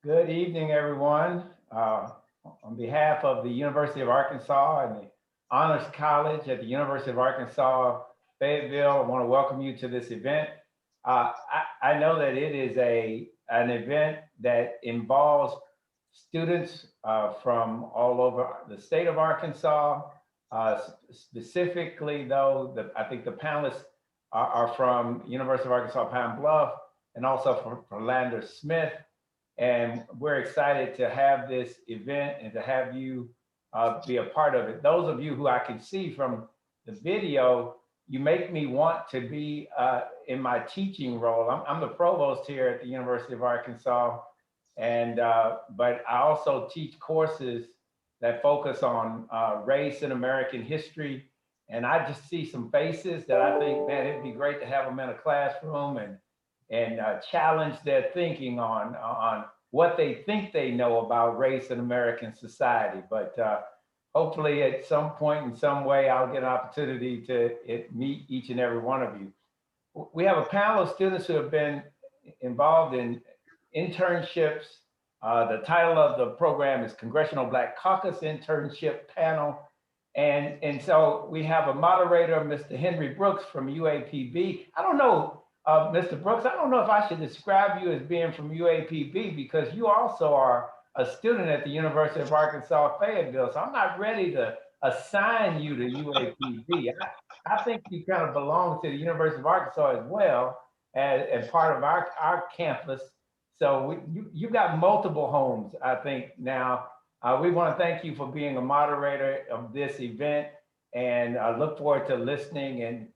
Good evening, everyone. On behalf of the University of Arkansas and the Honors College at the University of Arkansas, Fayetteville, I want to welcome you to this event. I know that it is an event that involves students from all over the state of Arkansas. Specifically, though, I think the panelists are from University of Arkansas Pine Bluff and also from Lander Smith. And we're excited to have this event and to have you be a part of it. Those of you who I can see from the video, you make me want to be in my teaching role. I'm the provost here at the University of Arkansas, and but I also teach courses that focus on race and American history. And I just see some faces that I think, man, it'd be great to have them in a classroom and challenge their thinking on what they think they know about race in American society. But hopefully at some point in some way, I'll get an opportunity to meet each and every one of you. We have a panel of students who have been involved in internships. The title of the program is Congressional Black Caucus Internship Panel. And so we have a moderator, Mr. Henry Brooks from UAPB. I don't know, Mr. Brooks, I don't know if I should describe you as being from UAPB because you also are a student at the University of Arkansas Fayetteville. So I'm not ready to assign you to UAPB. I think you kind of belong to the University of Arkansas as well as part of our campus. So you got multiple homes, I think now. We want to thank you for being a moderator of this event, and I look forward to listening and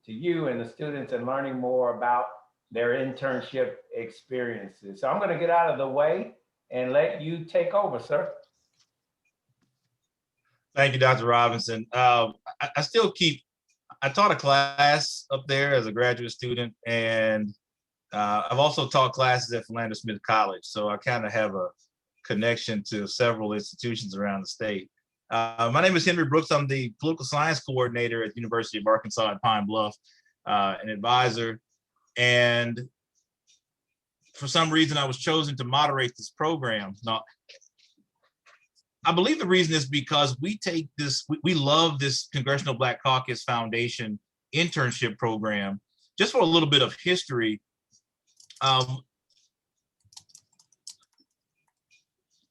to you and the students and learning more about their internship experiences. So I'm going to get out of the way and let you take over, sir. Thank you, Dr. Robinson. I taught a class up there as a graduate student, and I've also taught classes at Philander Smith College. So I kind of have a connection to several institutions around the state. My name is Henry Brooks. I'm the political science coordinator at the University of Arkansas at Pine Bluff, an advisor. And for some reason, I was chosen to moderate this program. Now, I believe the reason is because we love this Congressional Black Caucus Foundation internship program. Just for a little bit of history,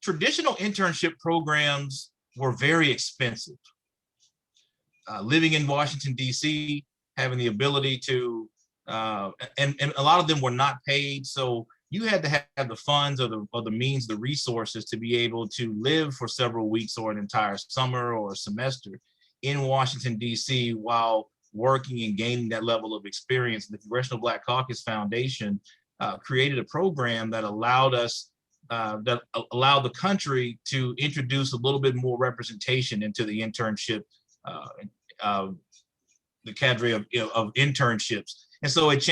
traditional internship programs were very expensive. Living in Washington, D.C., having the ability to, and a lot of them were not paid. So you had to have the funds or the means, the resources to be able to live for several weeks or an entire summer or a semester in Washington, D.C. while working and gaining that level of experience. The Congressional Black Caucus Foundation created a program that allowed the country to introduce a little bit more representation into the internship, the cadre of internships. And so it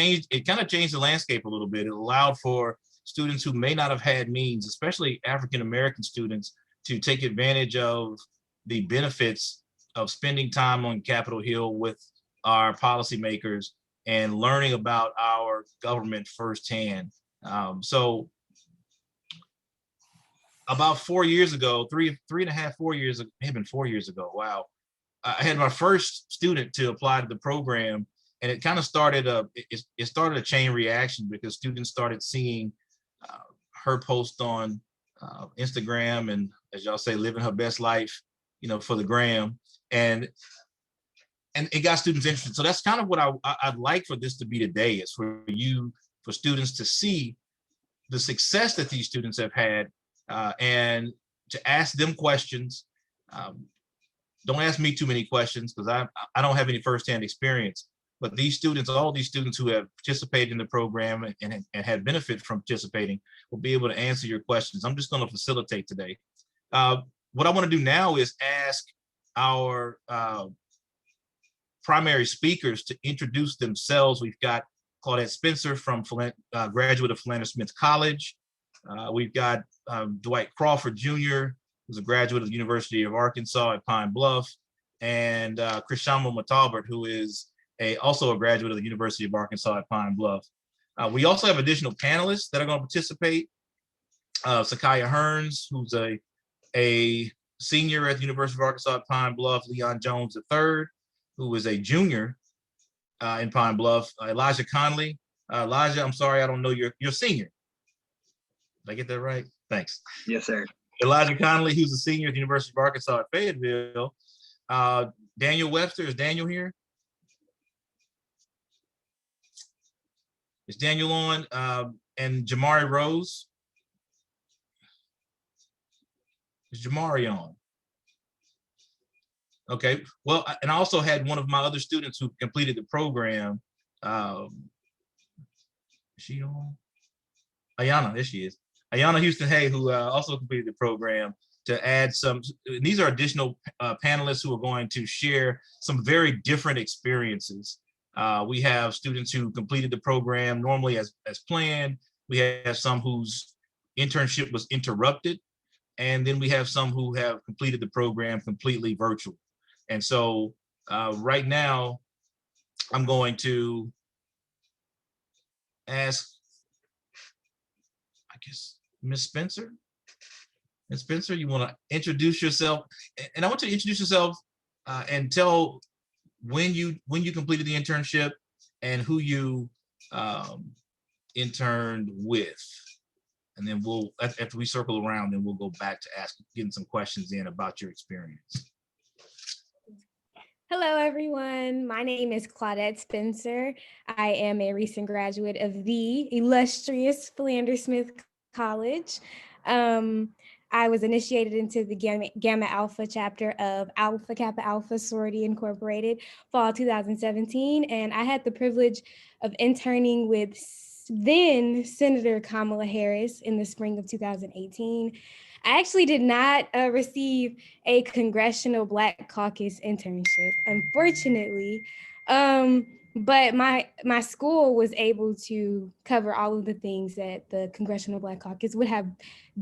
kind of changed the landscape a little bit. It allowed for students who may not have had means, especially African-American students, to take advantage of the benefits of spending time on Capitol Hill with our policymakers and learning about our government firsthand. So about 4 years ago, three and a half, 4 years, it may have been 4 years ago. Wow. I had my first student to apply to the program, and it kind of started it started a chain reaction because students started seeing her post on Instagram and, as y'all say, living her best life, for the gram, and it got students interested. So that's kind of what I'd like for this to be today, is for students to see the success that these students have had, and to ask them questions. Don't ask me too many questions because I don't have any firsthand experience, but all these students who have participated in the program and had benefit from participating will be able to answer your questions. I'm just going to facilitate today. What I want to do now is ask our primary speakers to introduce themselves. We've got Claudette Spencer graduate of Philander Smith College. We've got Dwight Crawford Jr., who's a graduate of the University of Arkansas at Pine Bluff, and Krishama Matalbert, who is also a graduate of the University of Arkansas at Pine Bluff. We also have additional panelists that are going to participate. Sakaya Hearns, who's a senior at the University of Arkansas at Pine Bluff, Leon Jones III, who is a junior in Pine Bluff, Elijah Conley. Elijah, I'm sorry, I don't know your senior. Did I get that right? Thanks. Yes, sir. Elijah Conley, who's a senior at the University of Arkansas at Fayetteville. Daniel Webster, is Daniel here? Is Daniel on? And Jamari Rose? Is Jamari on? Okay, well, and I also had one of my other students who completed the program. Is she on? Ayana, there she is. Ayana Houston Hay, who also completed the program, to add some. These are additional panelists who are going to share some very different experiences. We have students who completed the program normally as planned. We have some whose internship was interrupted. And then we have some who have completed the program completely virtual. And so right now, I'm going to ask, I guess, Ms. Spencer. Ms. Spencer, you want to introduce yourself? And I want you to introduce yourself and tell when you completed the internship and who you interned with. And then we'll, after we circle around, then we'll go back to getting some questions in about your experience. Hello, everyone. My name is Claudette Spencer. I am a recent graduate of the illustrious Philander Smith College. I was initiated into the Gamma Alpha chapter of Alpha Kappa Alpha Sorority Incorporated, fall 2017, and I had the privilege of interning with then Senator Kamala Harris in the spring of 2018. I actually did not receive a Congressional Black Caucus internship, unfortunately, but my school was able to cover all of the things that the Congressional Black Caucus would have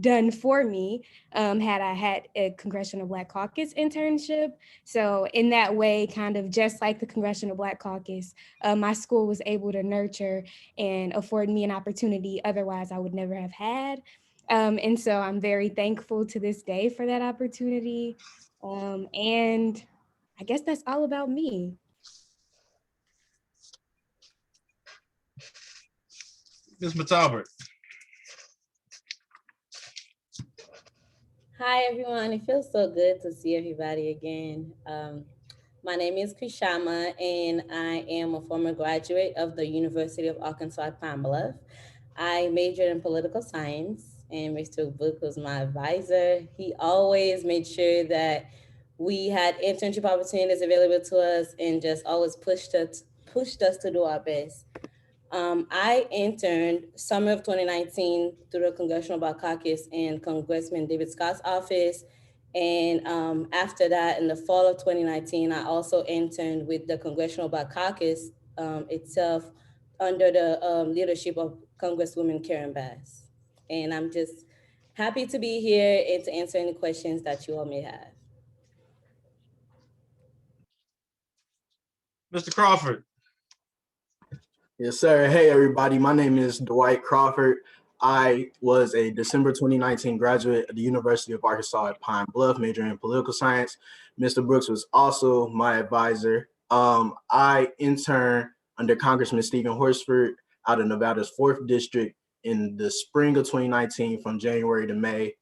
done for me had I had a Congressional Black Caucus internship. So in that way, kind of just like the Congressional Black Caucus, my school was able to nurture and afford me an opportunity otherwise I would never have had. And so I'm very thankful to this day for that opportunity. And I guess that's all about me. Ms. Matalbert. Hi, everyone. It feels so good to see everybody again. My name is Krishama, and I am a former graduate of the University of Arkansas at Pine Bluff. I majored in political science, and Mr. Book was my advisor. He always made sure that we had internship opportunities available to us and just always pushed us to do our best. I interned summer of 2019 through the Congressional Black Caucus in Congressman David Scott's office. And after that, in the fall of 2019, I also interned with the Congressional Black Caucus itself under the leadership of Congresswoman Karen Bass. And I'm just happy to be here and to answer any questions that you all may have. Mr. Crawford. Yes, sir. Hey, everybody. My name is Dwight Crawford. I was a December 2019 graduate at the University of Arkansas at Pine Bluff, majoring in political science. Mr. Brooks was also my advisor. I interned under Congressman Stephen Horsford out of Nevada's 4th District in the spring of 2019 from January to May.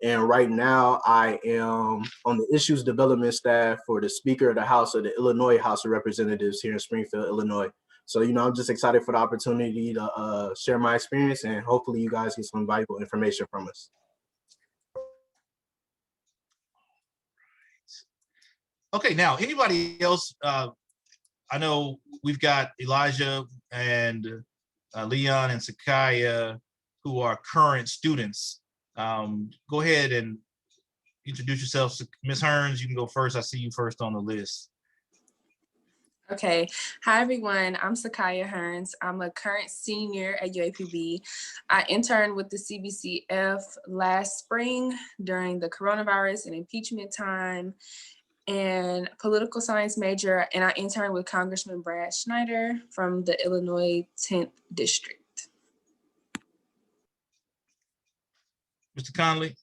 And right now I am on the issues development staff for the Speaker of the House of the Illinois House of Representatives here in Springfield, Illinois. So, I'm just excited for the opportunity to share my experience, and hopefully you guys get some valuable information from us. Okay, now anybody else? I know we've got Elijah and Leon and Sakaya who are current students. Go ahead and introduce yourself. Ms. Hearns, you can go first. I see you first on the list. Okay. Hi, everyone. I'm Sakaya Hearns. I'm a current senior at UAPB. I interned with the CBCF last spring during the coronavirus and impeachment time, and political science major, and I interned with Congressman Brad Schneider from the Illinois 10th District. Mr. Conley?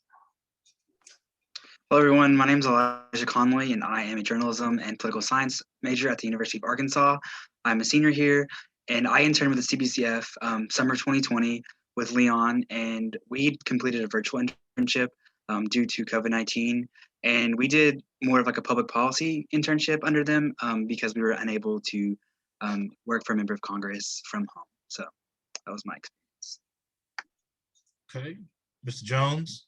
Hello, everyone. My name is Elijah Conley, and I am a journalism and political science major at the University of Arkansas. I'm a senior here, and I interned with the CBCF summer 2020 with Leon, and we completed a virtual internship due to COVID-19. And we did more of like a public policy internship under them because we were unable to work for a member of Congress from home. So that was my experience. Okay, Mr. Jones?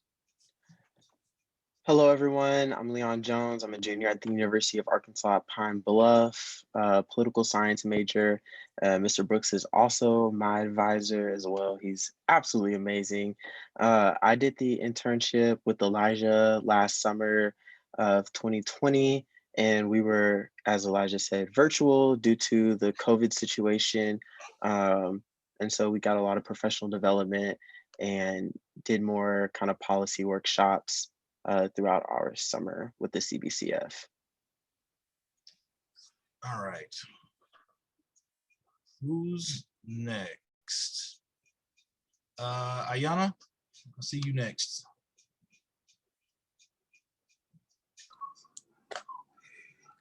Hello, everyone. I'm Leon Jones. I'm a junior at the University of Arkansas at Pine Bluff, political science major. Mr. Brooks is also my advisor as well. He's absolutely amazing. I did the internship with Elijah last summer of 2020, and we were, as Elijah said, virtual due to the COVID situation. And so we got a lot of professional development and did more kind of policy workshops throughout our summer with the CBCF. All right. Who's next? Ayana, I'll see you next.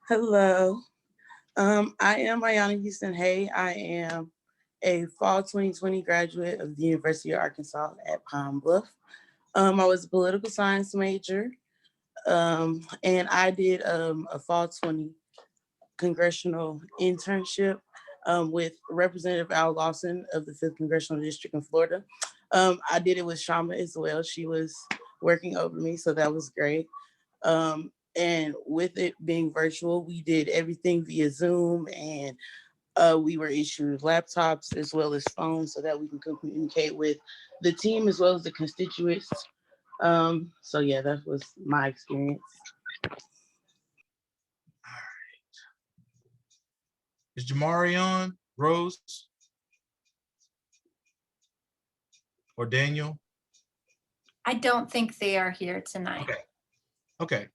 Hello, I am Ayana Houston Hay. I am a fall 2020 graduate of the University of Arkansas at Pine Bluff. I was a political science major, and I did a fall 20 congressional internship with Representative Al Lawson of the 5th Congressional District in Florida. I did it with Shama as well. She was working over me, so that was great. And with it being virtual, we did everything via Zoom, and we were issued laptops as well as phones so that we can communicate with the team as well as the constituents. So yeah, that was my experience. Is Jamari on? Rose? Or Daniel? I don't think they are here tonight. Okay. Okay.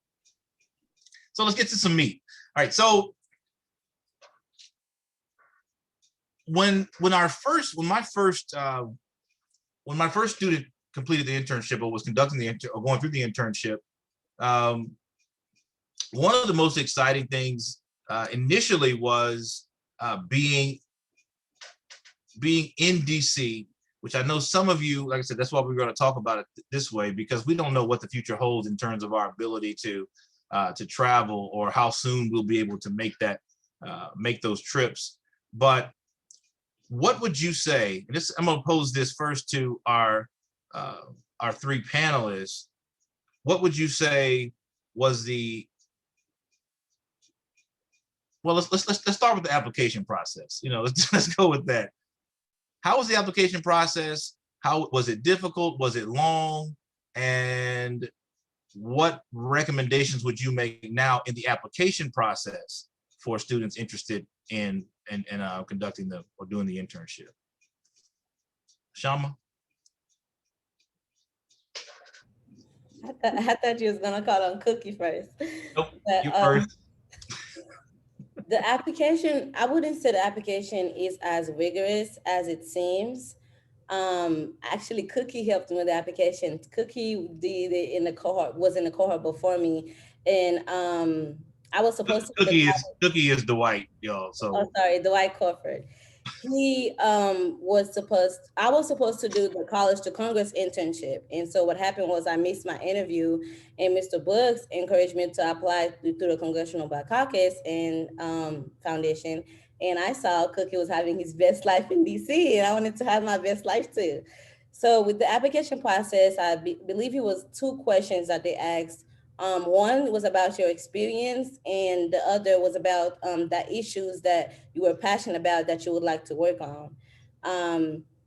So let's get to some meat. All right. So when my first student completed the internship or was conducting or going through the internship, one of the most exciting things initially was being in DC, which I know some of you, like I said, that's why we're going to talk about it this way, because we don't know what the future holds in terms of our ability to travel or how soon we'll be able to make those trips. But what would you say, and this, I'm going to pose this first to our three panelists, what would you say was well, let's start with the application process. Let's go with that. How was the application process? How was it difficult? Was it long? And what recommendations would you make now in the application process for students interested in conducting or doing the internship? Shama? I thought you was gonna call on Cookie first. Nope, But, you first. The application, I wouldn't say the application is as rigorous as it seems. Actually, Cookie helped me with the application. Cookie did it was in the cohort before me. And I was supposed to. Cookie is Dwight, y'all. So. Oh, sorry, Dwight Crawford. I was supposed to do the College to Congress internship. And so what happened was I missed my interview, and Mr. Brooks encouraged me to apply through the Congressional Black Caucus and Foundation. And I saw Cookie was having his best life in DC, and I wanted to have my best life too. So with the application process, I believe it was 2 questions that they asked. One was about your experience, and the other was about the issues that you were passionate about that you would like to work on.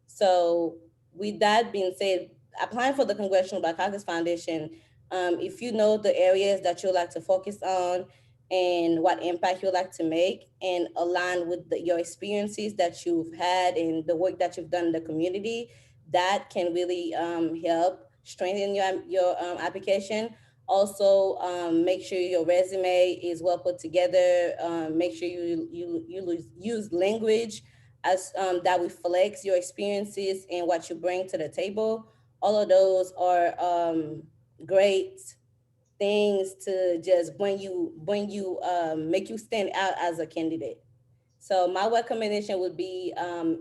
So with that being said, applying for the Congressional Black Caucus Foundation, if you know the areas that you would like to focus on and what impact you would like to make and align with your experiences that you've had and the work that you've done in the community, that can really help strengthen your application. Also, make sure your resume is well put together. Make sure you use language as that reflects your experiences and what you bring to the table. all of those are great things to just make you stand out as a candidate. So my recommendation would be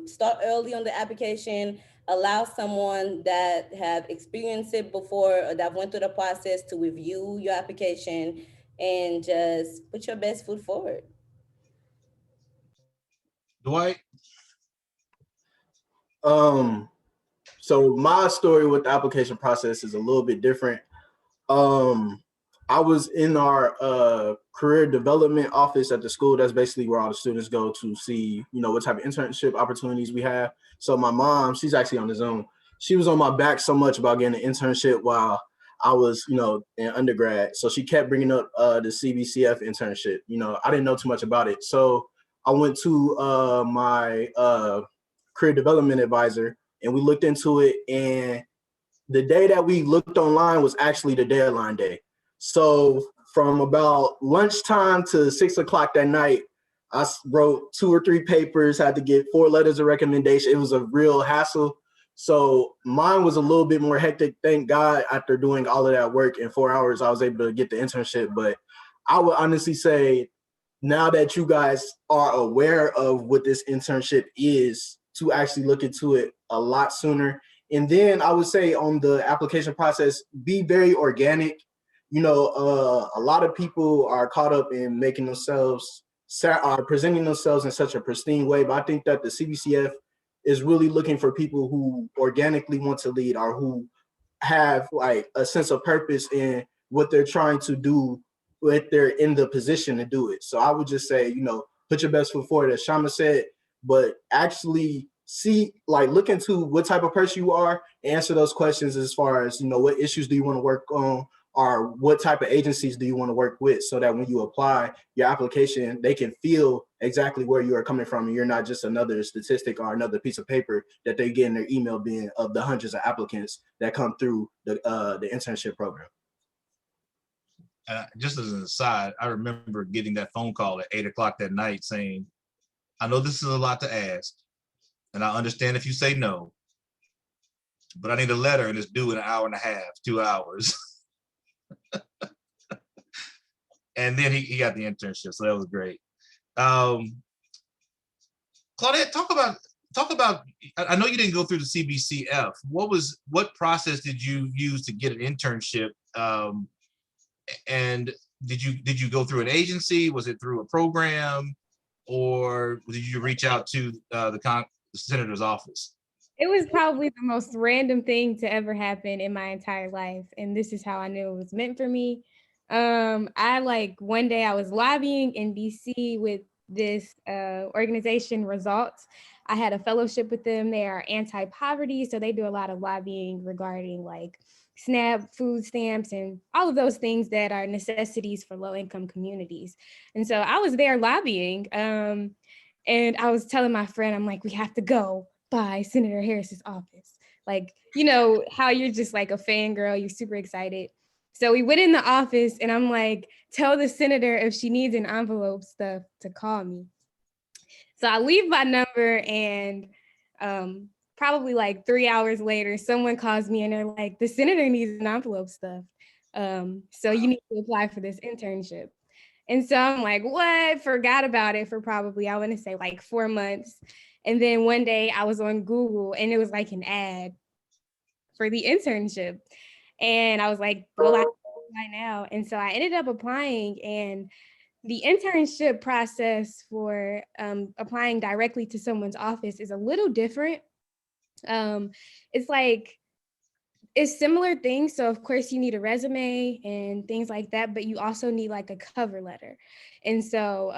start early on the application, allow someone that have experienced it before or that went through the process to review your application, and just put your best foot forward. Dwight? So my story with the application process is a little bit different. I was in our career development office at the school. That's basically where all the students go to see, what type of internship opportunities we have. So my mom, she's actually on the Zoom. She was on my back so much about getting an internship while I was, in undergrad. So she kept bringing up the CBCF internship. I didn't know too much about it. So I went to my career development advisor, and we looked into it. And the day that we looked online was actually the deadline day. So from about lunchtime to 6 o'clock that night, I wrote 2 or 3 papers, had to get 4 letters of recommendation. It was a real hassle. So mine was a little bit more hectic. Thank God, after doing all of that work in 4 hours, I was able to get the internship. But I would honestly say, now that you guys are aware of what this internship is, to actually look into it a lot sooner. And then I would say on the application process, be very organic. A lot of people are caught up in making themselves, are presenting themselves in such a pristine way. But I think that the CBCF is really looking for people who organically want to lead, or who have like a sense of purpose in what they're trying to do if they're in the position to do it. So I would just say, put your best foot forward, as Shama said, but actually look into what type of person you are, answer those questions as far as, what issues do you want to work on, or what type of agencies do you want to work with, so that when you apply your application, they can feel exactly where you are coming from, and you're not just another statistic or another piece of paper that they get in their email bin of the hundreds of applicants that come through the internship program. Just as an aside, I remember getting that phone call at 8 o'clock that night saying, I know this is a lot to ask, and I understand if you say no, but I need a letter and it's due in an hour and a half, 2 hours. And then he got the internship, so that was great. Claudette, talk about, I know you didn't go through the CBCF. What process did you use to get an internship? And did you go through an agency? Was it through a program, or did you reach out to the senator's office? It was probably the most random thing to ever happen in my entire life. And this is how I knew it was meant for me. One day I was lobbying in DC with this organization, Results. I had a fellowship with them. They are anti-poverty, so they do a lot of lobbying regarding like SNAP, food stamps, and all of those things that are necessities for low-income communities. And so I was there lobbying, and I was telling my friend, I'm like, we have to go by Senator Harris's office. Like, how you're just like a fangirl, you're super excited. So we went in the office, and I'm like, tell the senator if she needs an envelope stuff to call me. So I leave my number, and probably like 3 hours later, someone calls me and they're like, the senator needs an envelope stuff. So you need to apply for this internship. And so I'm like, what? Forgot about it for probably, I want to say like 4 months. And then one day I was on Google, and it was like an ad for the internship. And I was like, well, I apply now. And so I ended up applying, and the internship process for applying directly to someone's office is a little different. It's similar things. So of course you need a resume and things like that, but you also need like a cover letter. And so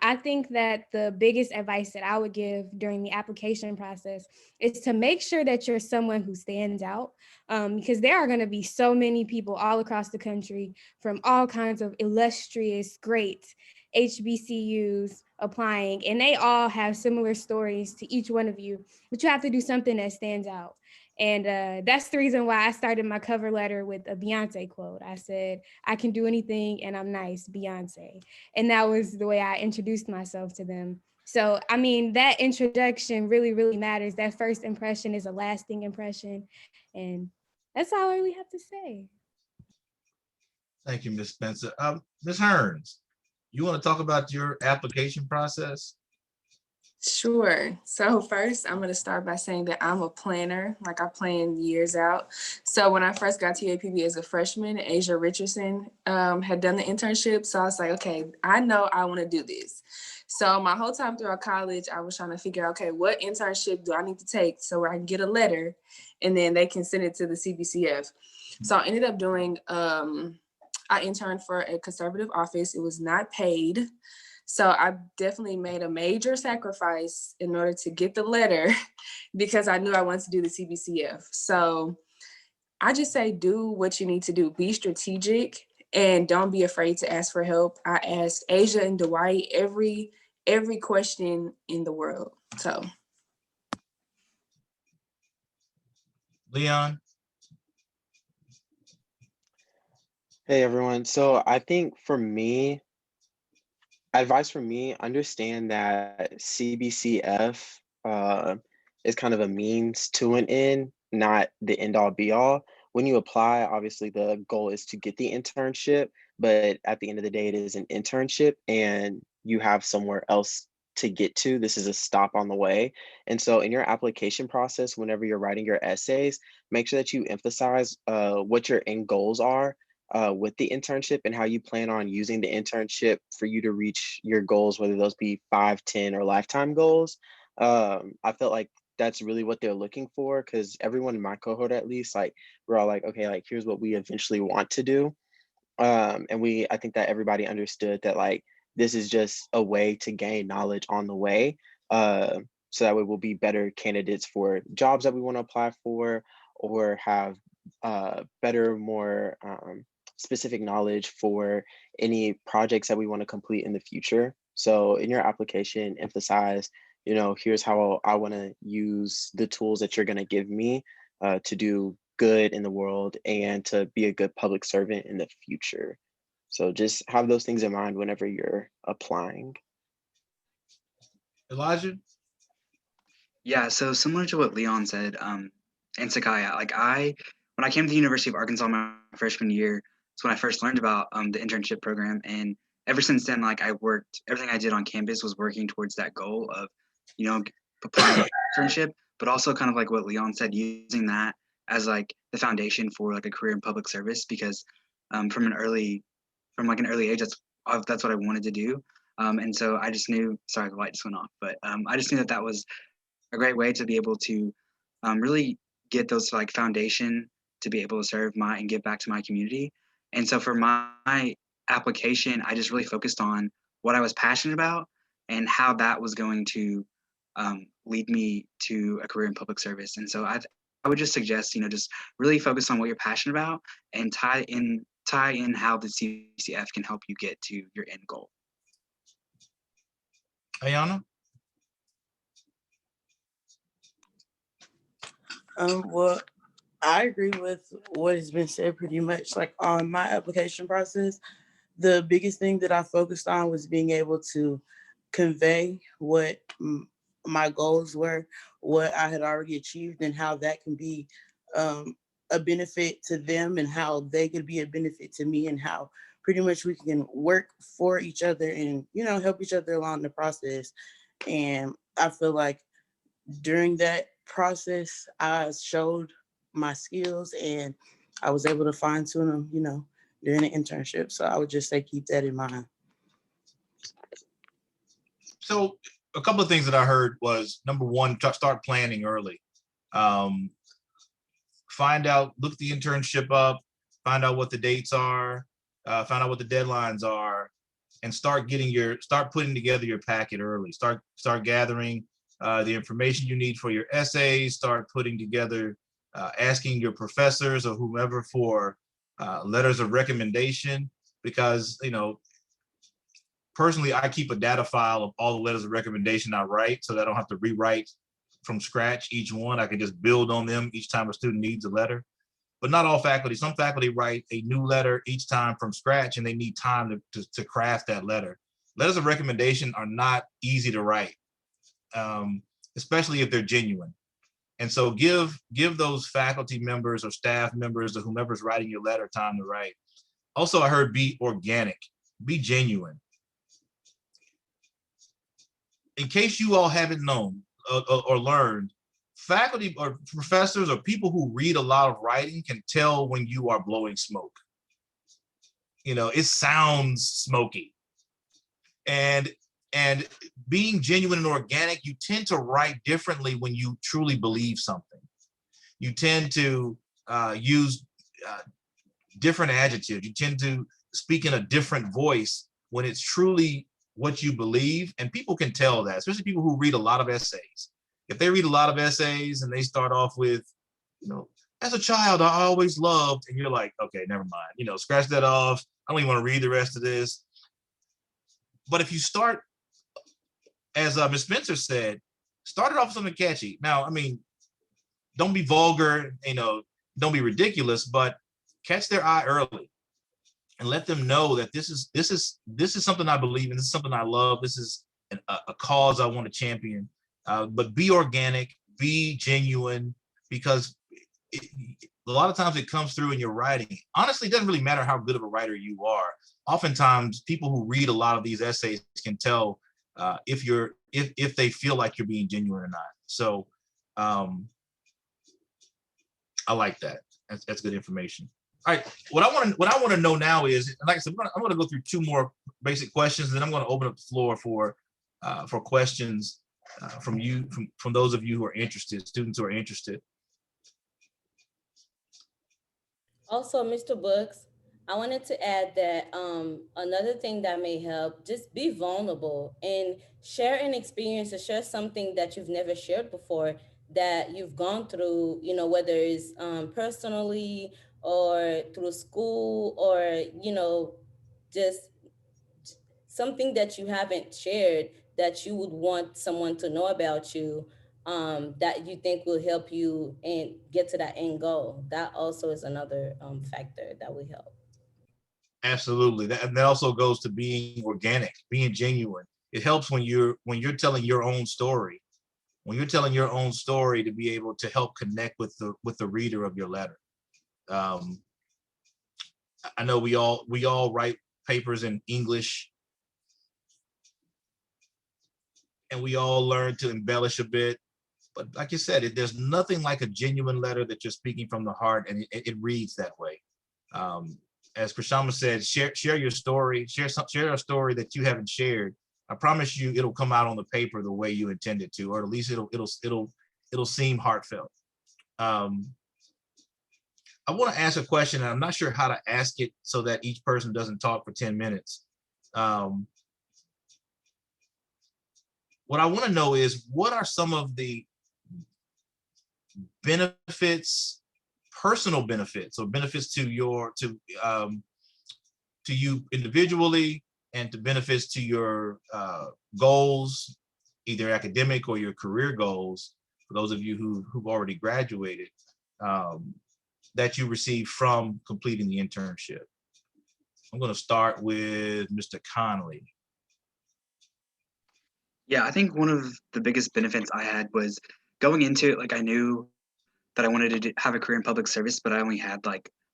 I think that the biggest advice that I would give during the application process is to make sure that you're someone who stands out, because there are going to be so many people all across the country from all kinds of illustrious, great HBCUs applying, and they all have similar stories to each one of you, but you have to do something that stands out. And that's the reason why I started my cover letter with a Beyonce quote. I said, I can do anything and I'm nice, Beyonce. And that was the way I introduced myself to them. So, I mean, that introduction really, really matters. That first impression is a lasting impression. And That's all I really have to say. Thank you, Ms. Spencer. Ms. Hearns, you want to talk about your application process? Sure. So first, I'm going to start by saying that I'm a planner. Like I plan years out. So when I first got to UAPB as a freshman, Asia Richardson had done the internship. So I was like, okay, I know I want to do this. So my whole time throughout college, I was trying to figure out, okay, what internship do I need to take so I can get a letter and then they can send it to the CBCF. So I ended up doing, I interned for a conservative office. It was not paid. So I definitely made a major sacrifice in order to get the letter because I knew I wanted to do the CBCF. So I just say, do what you need to do. Be strategic and don't be afraid to ask for help. I asked Asia and Dwight every question in the world. So. Leon? Hey everyone. So I think for me, advice for me, understand that CBCF is kind of a means to an end, not the end all be all. When you apply, obviously the goal is to get the internship, but at the end of the day, it is an internship and you have somewhere else to get to. This is a stop on the way. And so in your application process, whenever you're writing your essays, make sure that you emphasize what your end goals are with the internship and how you plan on using the internship for you to reach your goals, whether those be 5, 10, or lifetime goals. I felt like that's really what they're looking for because everyone in my cohort, at least, like we're all like, okay, like here's what we eventually want to do. And I think that everybody understood that like this is just a way to gain knowledge on the way. So that way we'll be better candidates for jobs that we want to apply for or have better, more specific knowledge for any projects that we want to complete in the future. So in your application, emphasize, here's how I want to use the tools that you're going to give me to do good in the world and to be a good public servant in the future. So just have those things in mind whenever you're applying. Elijah? Yeah, so similar to what Leon said, and Sakaya, when I came to the University of Arkansas my freshman year, it's when I first learned about the internship program. And ever since then, everything I did on campus was working towards that goal of, applying for internship, but also kind of like what Leon said, using that as like the foundation for like a career in public service, because from an early age, that's what I wanted to do. And so I just knew, sorry, the light just went off, but I just knew that was a great way to be able to really get those like foundation to be able to serve and give back to my community. And so for my application, I just really focused on what I was passionate about and how that was going to lead me to a career in public service. And so I would just suggest, just really focus on what you're passionate about and tie in how the CCF can help you get to your end goal. Ayana? Well, I agree with what has been said pretty much. Like on my application process, the biggest thing that I focused on was being able to convey what my goals were, what I had already achieved, and how that can be a benefit to them and how they could be a benefit to me, and how pretty much we can work for each other and, help each other along the process. And I feel like during that process, I showed my skills and I was able to fine tune them, during the internship. So I would just say, keep that in mind. So a couple of things that I heard was, number one, start planning early. Look the internship up, find out what the dates are, find out what the deadlines are, and start putting together your packet early. Start gathering the information you need for your essays, start putting together, asking your professors or whomever for letters of recommendation, because, personally, I keep a data file of all the letters of recommendation I write so that I don't have to rewrite from scratch each one. I can just build on them each time a student needs a letter. But not all faculty. Some faculty write a new letter each time from scratch and they need time to craft that letter. Letters of recommendation are not easy to write, especially if they're genuine. And so give those faculty members or staff members or whomever's writing your letter time to write. Also, I heard be organic, be genuine. In case you all haven't known or learned, faculty or professors or people who read a lot of writing can tell when you are blowing smoke. You know, it sounds smoky. And being genuine and organic, you tend to write differently when you truly believe something. You tend to use different adjectives. You tend to speak in a different voice when it's truly what you believe. And people can tell that, especially people who read a lot of essays. If they read a lot of essays and they start off with, you know, as a child, I always loved, and you're like, okay, never mind, you know, scratch that off. I don't even want to read the rest of this. But if you start, as Ms. Spencer said, start it off with something catchy. Now, I mean, don't be vulgar, you know, don't be ridiculous, but catch their eye early and let them know that this is something I believe in. This is something I love. This is a cause I want to champion. But be organic, be genuine, because a lot of times it comes through in your writing. Honestly, it doesn't really matter how good of a writer you are. Oftentimes, people who read a lot of these essays can tell if they feel like you're being genuine or not. So I like that. That's good information. All right, what I want to know now is, like I said, I'm going to go through two more basic questions, and then I'm going to open up the floor for questions from those of you who are interested, students who are interested. Also, Mr. Brooks, I wanted to add that another thing that may help, just be vulnerable and share an experience or share something that you've never shared before that you've gone through, you know, whether it's personally or through school or, you know, just something that you haven't shared that you would want someone to know about you, that you think will help you and get to that end goal. That also is another factor that will help. Absolutely. That also goes to being organic, being genuine. It helps when you're telling your own story. When you're telling your own story, to be able to help connect with the reader of your letter. I know we all write papers in English, and we all learn to embellish a bit. But like you said, there's nothing like a genuine letter that you're speaking from the heart, and it reads that way. As Krishama said, share your story, share a story that you haven't shared. I promise you, it'll come out on the paper the way you intended to, or at least it'll seem heartfelt. I want to ask a question, and I'm not sure how to ask it so that each person doesn't talk for 10 minutes. What I want to know is, what are some of the benefits, personal benefits, or benefits to you individually, and to benefits to your goals, either academic or your career goals, for those of you who've already graduated, that you receive from completing the internship? I'm going to start with Mr. Conley. Yeah, I think one of the biggest benefits I had was going into it, like I knew that I wanted to have a career in public service, but I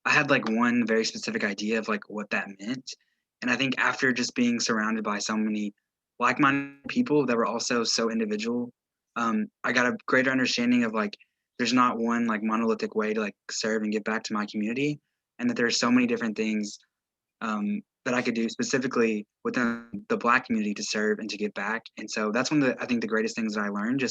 had one very specific idea of like what that meant. And I think after just being surrounded by so many like-minded people that were also so individual, I got a greater understanding of like there's not one like monolithic way to like serve and give back to my community, and that there's so many different things that I could do specifically within the Black community to serve and to give back. And so that's one of the, I think, the greatest things that I learned.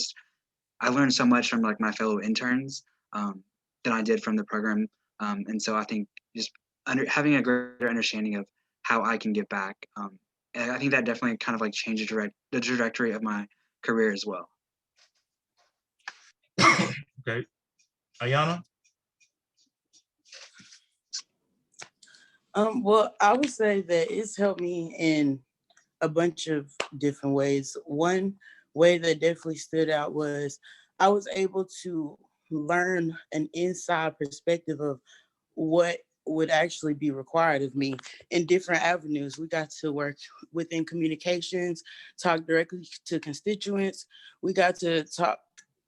I learned so much from like my fellow interns than I did from the program. And so I think just having a greater understanding of how I can give back, and I think that definitely kind of like changed the trajectory of my career as well. Okay, Ayana? Well, I would say that it's helped me in a bunch of different ways. One way that definitely stood out was I was able to learn an inside perspective of what would actually be required of me in different avenues. We got to work within communications, talk directly to constituents. We got to talk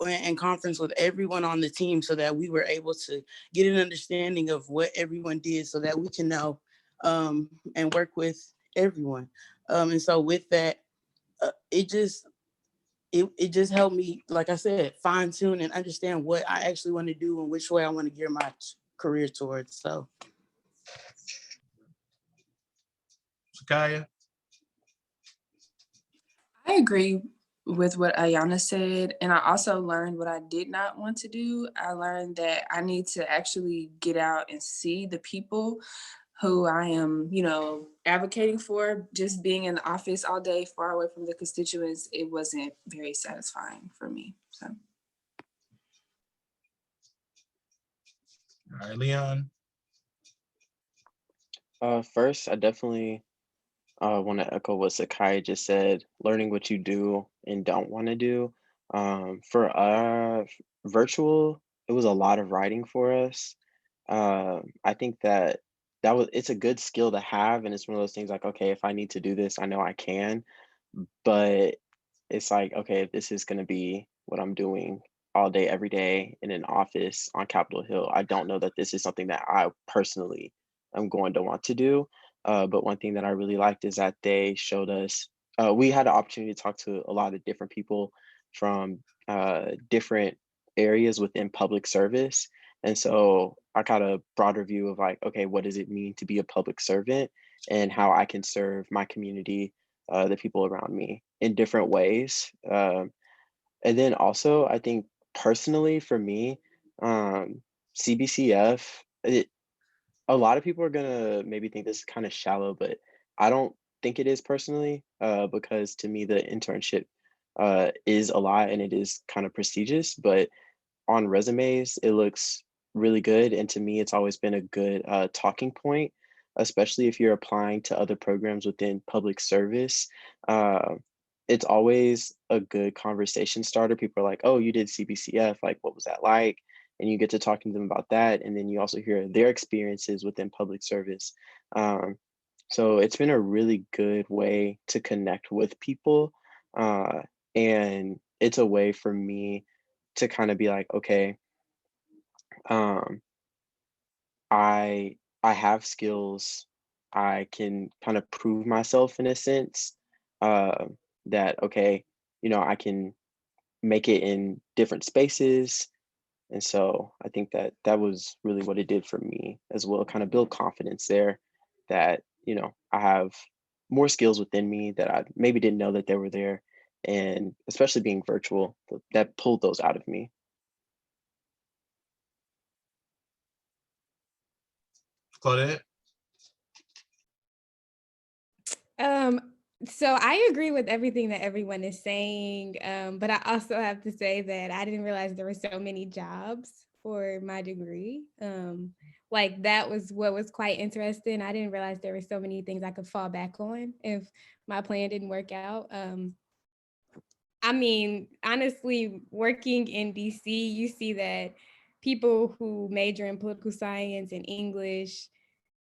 and conference with everyone on the team so that we were able to get an understanding of what everyone did so that we can know and work with everyone. And so with that, it just helped me, like I said, fine tune and understand what I actually want to do and which way I want to gear my career towards. So. Sakaya? I agree with what Ayana said. And I also learned what I did not want to do. I learned that I need to actually get out and see the people who I am, advocating for. Just being in the office all day, far away from the constituents, it wasn't very satisfying for me. So. All right, Leon. First, I definitely want to echo what Sakai just said, learning what you do and don't want to do. For virtual, it was a lot of writing for us. I think it's a good skill to have, and it's one of those things like, okay, if I need to do this, I know I can, but it's like, okay, if this is going to be what I'm doing all day, every day in an office on Capitol Hill, I don't know that this is something that I personally am going to want to do. But one thing that I really liked is that they showed us, we had the opportunity to talk to a lot of different people from different areas within public service. And so I got a broader view of like, okay, what does it mean to be a public servant and how I can serve my community, the people around me in different ways. And then also, I think personally for me, CBCF, a lot of people are gonna maybe think this is kind of shallow, but I don't think it is personally, because to me, the internship is a lot and it is kind of prestigious, but on resumes, it looks really good. And to me, it's always been a good talking point, especially if you're applying to other programs within public service. It's always a good conversation starter. People are like, oh, you did CBCF, like, what was that like? And you get to talking to them about that. And then you also hear their experiences within public service. So it's been a really good way to connect with people. And it's a way for me to kind of be like, okay, um, I have skills. I can kind of prove myself in a sense, uh, that okay, I can make it in different spaces. And so I think that that was really what it did for me as well, kind of build confidence there that, I have more skills within me that I maybe didn't know that they were there. And especially being virtual, that pulled those out of me. Claudette? So I agree with everything that everyone is saying, but I also have to say that I didn't realize there were so many jobs for my degree. Like that was what was quite interesting. I didn't realize there were so many things I could fall back on if my plan didn't work out. I mean, honestly, working in DC, you see that people who major in political science and English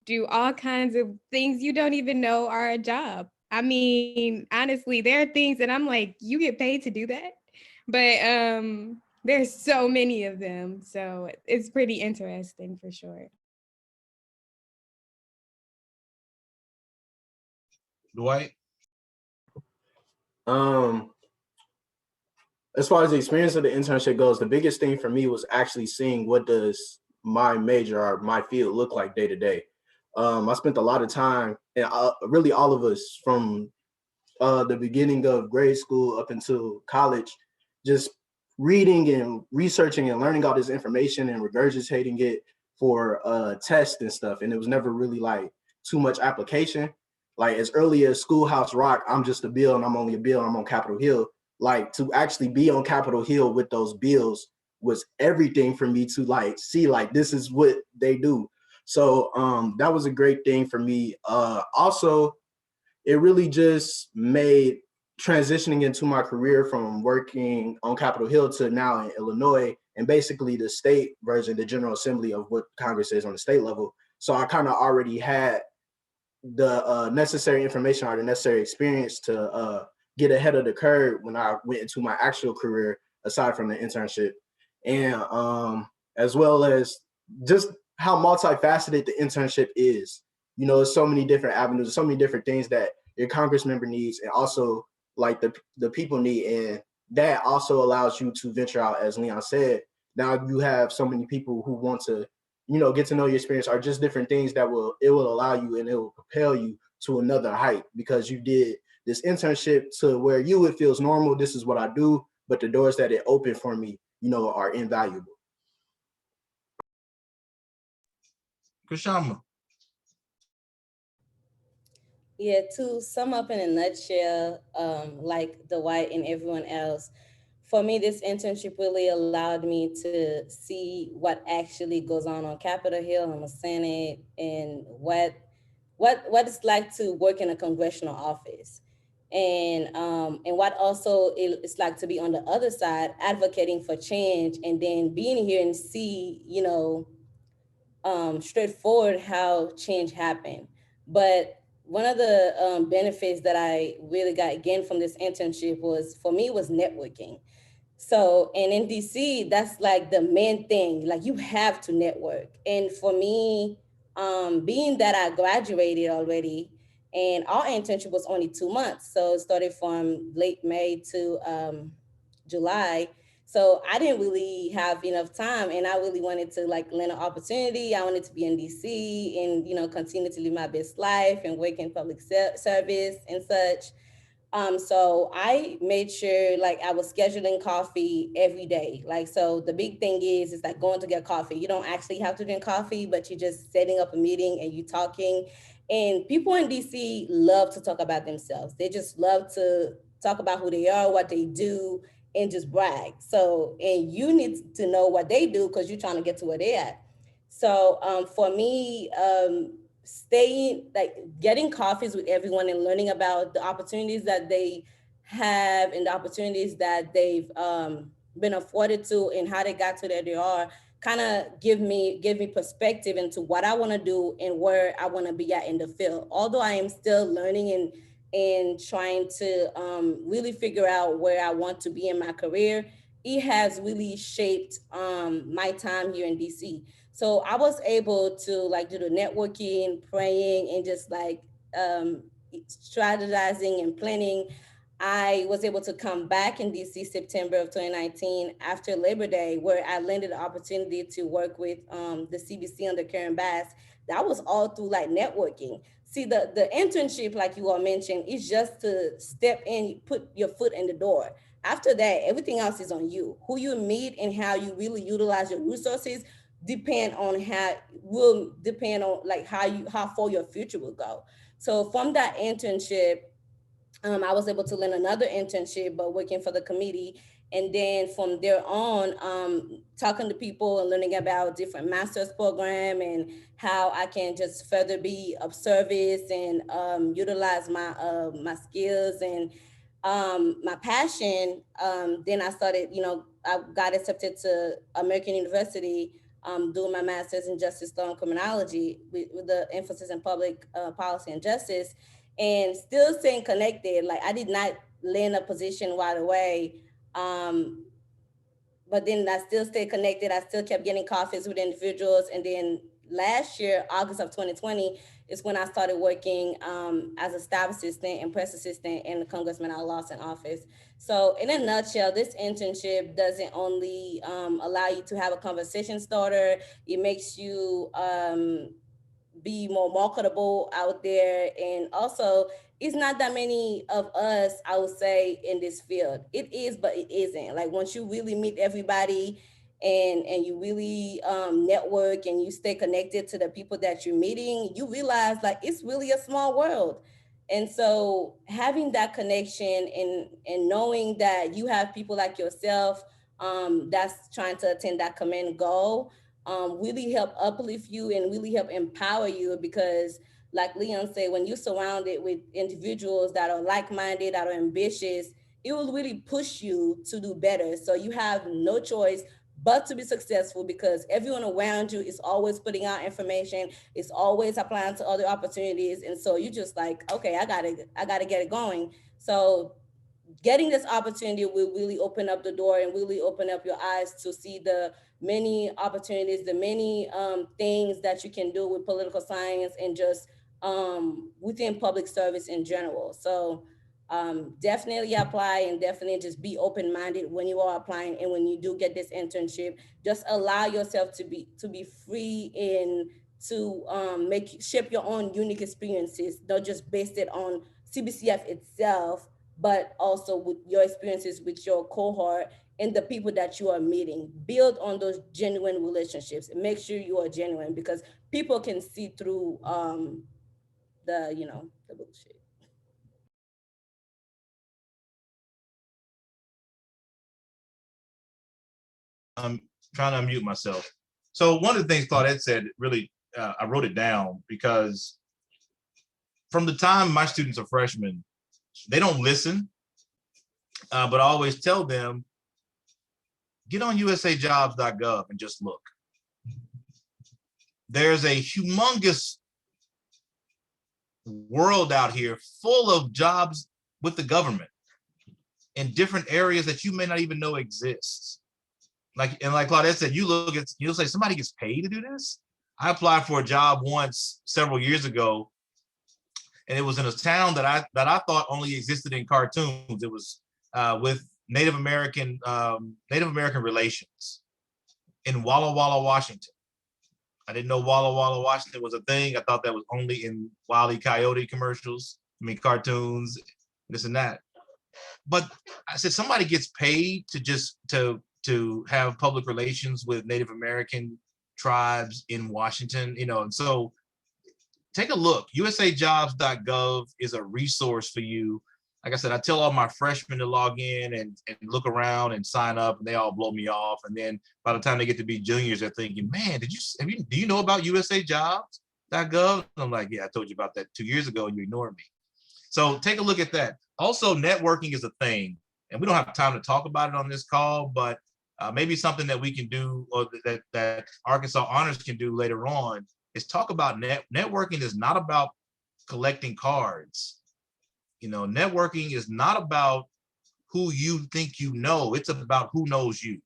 do all kinds of things you don't even know are a job. I mean, honestly, there are things that I'm like, you get paid to do that, but there's so many of them. So it's pretty interesting for sure. Dwight? As far as the experience of the internship goes, the biggest thing for me was actually seeing what does my major or my field look like day to day. I spent a lot of time, and really all of us from the beginning of grade school up until college, just reading and researching and learning all this information and regurgitating it for tests and stuff. And it was never really like too much application. Like as early as Schoolhouse Rock, I'm just a bill and I'm only a bill and I'm on Capitol Hill. Like to actually be on Capitol Hill with those bills was everything for me to like see like this is what they do. So that was a great thing for me. Also, it really just made transitioning into my career from working on Capitol Hill to now in Illinois and basically the state version, the General Assembly of what Congress is on the state level. So I kind of already had the necessary information or the necessary experience to get ahead of the curve when I went into my actual career, aside from the internship. And as well as just how multifaceted the internship is. You know, there's so many different avenues, so many different things that your Congress member needs, and also like the people need. And that also allows you to venture out, as Leon said. Now you have so many people who want to, you know, get to know your experience, or just different things that will allow you, and it will propel you to another height, because you did this internship to where it feels normal. This is what I do, but the doors that it opened for me, you know, are invaluable. Kushama. Yeah, to sum up in a nutshell, like Dwight and everyone else, for me, this internship really allowed me to see what actually goes on Capitol Hill and the Senate, and what it's like to work in a congressional office, and what also it's like to be on the other side advocating for change, and then being here and see, you know, straightforward how change happened. But one of the benefits that I really got again from this internship was, for me, was networking. So, and in DC, that's like the main thing, like you have to network. And for me, being that I graduated already, and our internship was only 2 months. So it started from late May to July. So I didn't really have enough time, and I really wanted to like land an opportunity. I wanted to be in DC and, you know, continue to live my best life and work in public service and such. So I made sure like I was scheduling coffee every day. Like, so the big thing is like going to get coffee. You don't actually have to drink coffee, but you're just setting up a meeting and you talking. And people in DC love to talk about themselves. They just love to talk about who they are, what they do, and just brag. So, and you need to know what they do because you're trying to get to where they're at. So for me, staying, like getting coffees with everyone and learning about the opportunities that they have and the opportunities that they've been afforded to and how they got to where they are, kind of give me perspective into what I want to do and where I want to be at in the field. Although I am still learning and trying to really figure out where I want to be in my career, it has really shaped my time here in DC. So I was able to like do the networking, praying, and just like strategizing and planning. I was able to come back in DC September of 2019 after Labor Day, where I landed the opportunity to work with the CBC under Karen Bass. That was all through like networking. See, the internship, like you all mentioned, is just to step in, put your foot in the door. After that, everything else is on you. Who you meet and how you really utilize your resources will depend on like how far your future will go. So from that internship, I was able to land another internship, but working for the committee. And then from there on, talking to people and learning about different master's program and how I can just further be of service and utilize my skills and my passion. Then I started, you know, I got accepted to American University, doing my master's in justice law and criminology with the emphasis in public policy and justice, and still staying connected. Like I did not land a position right away, but then I still stayed connected. I still kept getting coffees with individuals. And then last year, August of 2020, is when I started working as a staff assistant and press assistant in the Congressman Al Lawson office. So in a nutshell, this internship doesn't only allow you to have a conversation starter, it makes you be more marketable out there. And also, it's not that many of us, I would say, in this field. It is, but it isn't. Like once you really meet everybody and you really network and you stay connected to the people that you're meeting, you realize like it's really a small world. And so having that connection and knowing that you have people like yourself that's trying to attain that common goal really help uplift you and really help empower you, because like Leon said, when you're surrounded with individuals that are like-minded, that are ambitious, it will really push you to do better. So you have no choice but to be successful, because everyone around you is always putting out information, is always applying to other opportunities. And so you just like, okay, I gotta get it going. So getting this opportunity will really open up the door and really open up your eyes to see the many opportunities, the many things that you can do with political science and just within public service in general. So definitely apply and definitely just be open-minded when you are applying, and when you do get this internship, just allow yourself to be free and to shape your own unique experiences, not just based it on CBCF itself, but also with your experiences with your cohort and the people that you are meeting. Build on those genuine relationships and make sure you are genuine, because people can see through the bullshit. I'm trying to unmute myself. So one of the things Claudette said, really, I wrote it down because from the time my students are freshmen, they don't listen, but I always tell them, get on usajobs.gov and just look. There's a humongous world out here full of jobs with the government in different areas that you may not even know exists. Like Claudette said, you'll say somebody gets paid to do this. I applied for a job once several years ago, and it was in a town that I thought only existed in cartoons. It was with Native American relations in Walla Walla, Washington. I didn't know Walla Walla, Washington was a thing. I thought that was only in Wile E. Coyote commercials. Cartoons, this and that. But I said somebody gets paid to have public relations with Native American tribes in Washington, and so take a look. usajobs.gov is a resource for you. Like I said, I tell all my freshmen to log in and look around and sign up, and they all blow me off. And then by the time they get to be juniors, they're thinking, man, do you know about usajobs.gov? I'm like, yeah, I told you about that 2 years ago and you ignored me. So take a look at that. Also, networking is a thing, and we don't have time to talk about it on this call, but maybe something that we can do, or that Arkansas Honors can do later on, is talk about networking is not about collecting cards. Networking is not about who you think you know, it's about who knows you.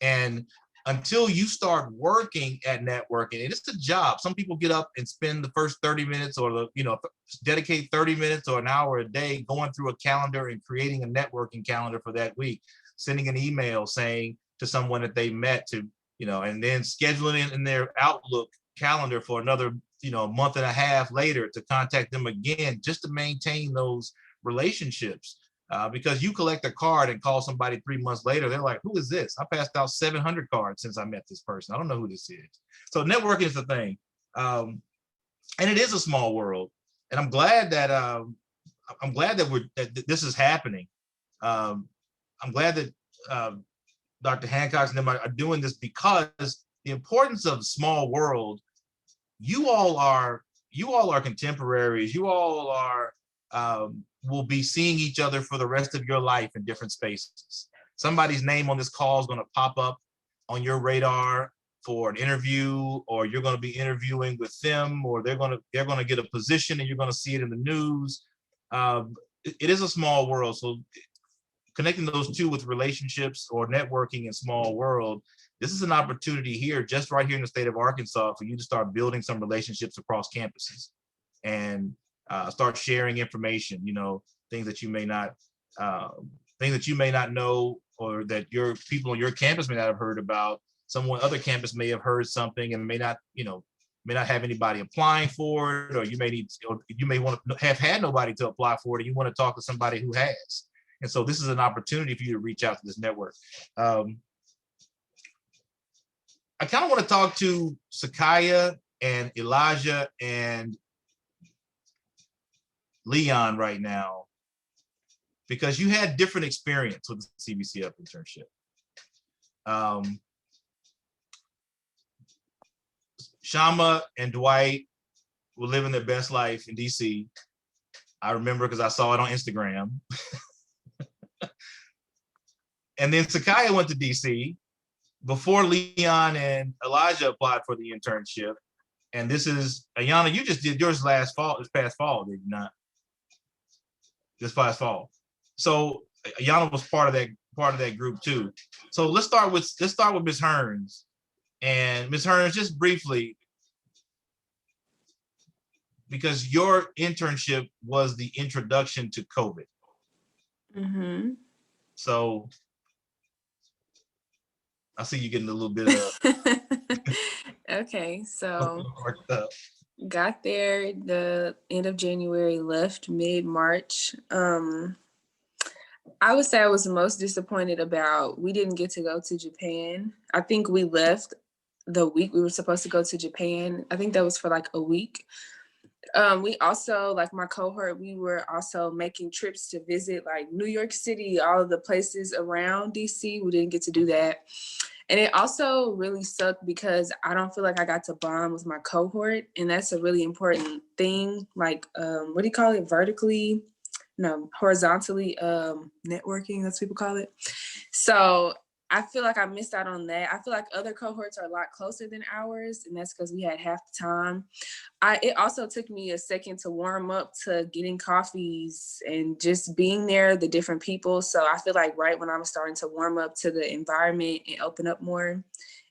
And until you start working at networking, and it's a job. Some people get up and spend the first 30 minutes or dedicate 30 minutes or an hour a day going through a calendar and creating a networking calendar for that week, sending an email saying to someone that they met and then scheduling it in their Outlook calendar for another, month and a half later to contact them again, just to maintain those relationships. Because you collect a card and call somebody 3 months later, they're like, who is this? I passed out 700 cards since I met this person. I don't know who this is. So networking is the thing. And it is a small world. And I'm glad that that this is happening. I'm glad that Dr. Hancock and them are doing this, because the importance of small world, you all are contemporaries. You all are will be seeing each other for the rest of your life in different spaces. Somebody's name on this call is going to pop up on your radar for an interview, or you're going to be interviewing with them, or they're going to get a position and you're going to see it in the news. It is a small world. So connecting those two with relationships or networking in small world, this is an opportunity here, just right here in the state of Arkansas, for you to start building some relationships across campuses and start sharing information, things that you may not know, or that your people on your campus may not have heard about. Someone other campus may have heard something and may not have anybody applying for it, or you may want to have had nobody to apply for it, and you want to talk to somebody who has. And so this is an opportunity for you to reach out to this network. I kind of want to talk to Sakaya and Elijah and Leon right now, because you had different experience with the CBCF internship. Shama and Dwight were living their best life in DC. I remember because I saw it on Instagram. And then Sakaya went to DC before Leon and Elijah applied for the internship. And this is, Ayana, you just did yours this past fall, did you not? This past fall. So Yana was part of that group too. So let's start with Ms. Hearns. And Ms. Hearns, just briefly, because your internship was the introduction to COVID. Mm-hmm. So I see you getting a little bit of Okay, so got there the end of January, left mid-March. I would say I was most disappointed about we didn't get to go to Japan. I think we left the week we were supposed to go to Japan. I think that was for like a week. We also, like my cohort, we were also making trips to visit like New York City, all of the places around DC. We didn't get to do that. And it also really sucked because I don't feel like I got to bond with my cohort. And that's a really important thing. Like, what do you call it? Horizontally networking, that's what people call it. So I feel like I missed out on that. I feel like other cohorts are a lot closer than ours, and that's because we had half the time. It also took me a second to warm up to getting coffees and just being there, the different people. So I feel like right when I was starting to warm up to the environment and open up more,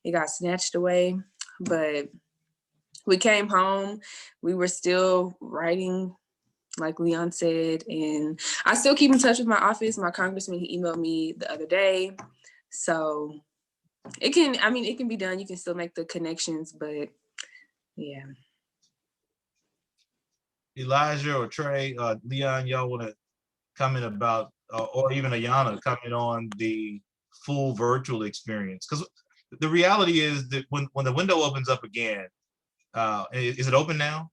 it got snatched away. But we came home, we were still writing, like Leon said, and I still keep in touch with my office. My congressman, he emailed me the other day. So it can be done. You can still make the connections, but yeah. Elijah or Trey, Leon, y'all want to comment about, or even Ayana, comment on the full virtual experience? Because the reality is that when the window opens up again, is it open now?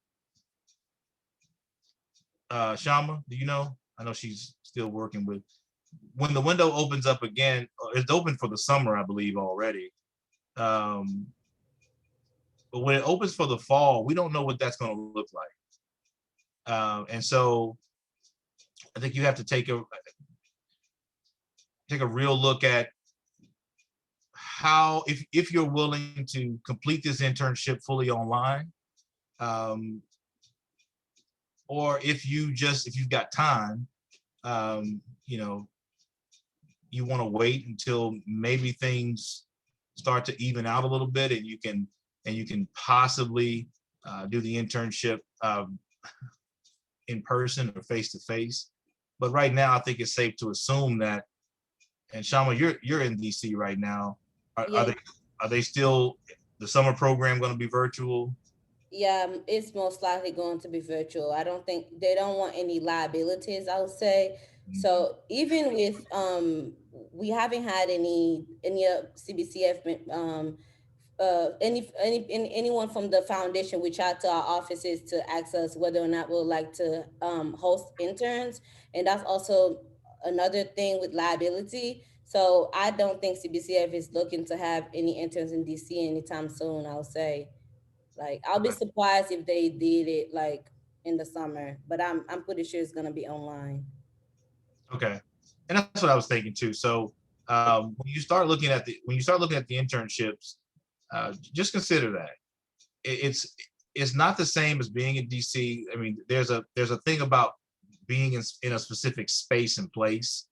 Shama, do you know? I know she's still working with. When the window opens up again, it's open for the summer, I believe, already. But when it opens for the fall, we don't know what that's going to look like. And so I think you have to take a real look at how, if you're willing to complete this internship fully online, or if you've got time, you want to wait until maybe things start to even out a little bit, and you can possibly do the internship in person or face to face. But right now, I think it's safe to assume that. And Shama, you're in DC right now. Are they still, the summer program going to be virtual? Yeah, it's most likely going to be virtual. I don't think they don't want any liabilities, I would say. So even with we haven't had any CBCF anyone from the foundation reach out to our offices to ask us whether or not we'd like to host interns, and that's also another thing with liability. So I don't think CBCF is looking to have any interns in DC anytime soon, I'll say. Like, I'll be surprised if they did it like in the summer, but I'm pretty sure it's gonna be online. Okay, and that's what I was thinking too. So when you start looking at the internships, just consider that it's not the same as being in DC. I mean, there's a thing about being in a specific space and place.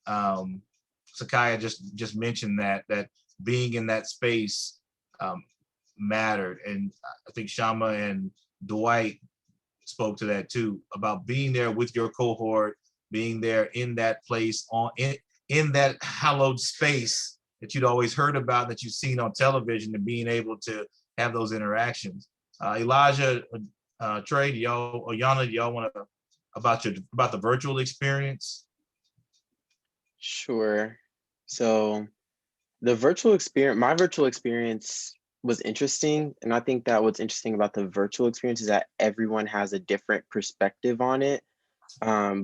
Sakaya just mentioned that being in that space mattered, and I think Shama and Dwight spoke to that too, about being there with your cohort, being there in that place, in that hallowed space that you'd always heard about, that you've seen on television, and being able to have those interactions. Elijah, Trey, Yana, do y'all want to about the virtual experience? Sure. So my virtual experience was interesting. And I think that what's interesting about the virtual experience is that everyone has a different perspective on it,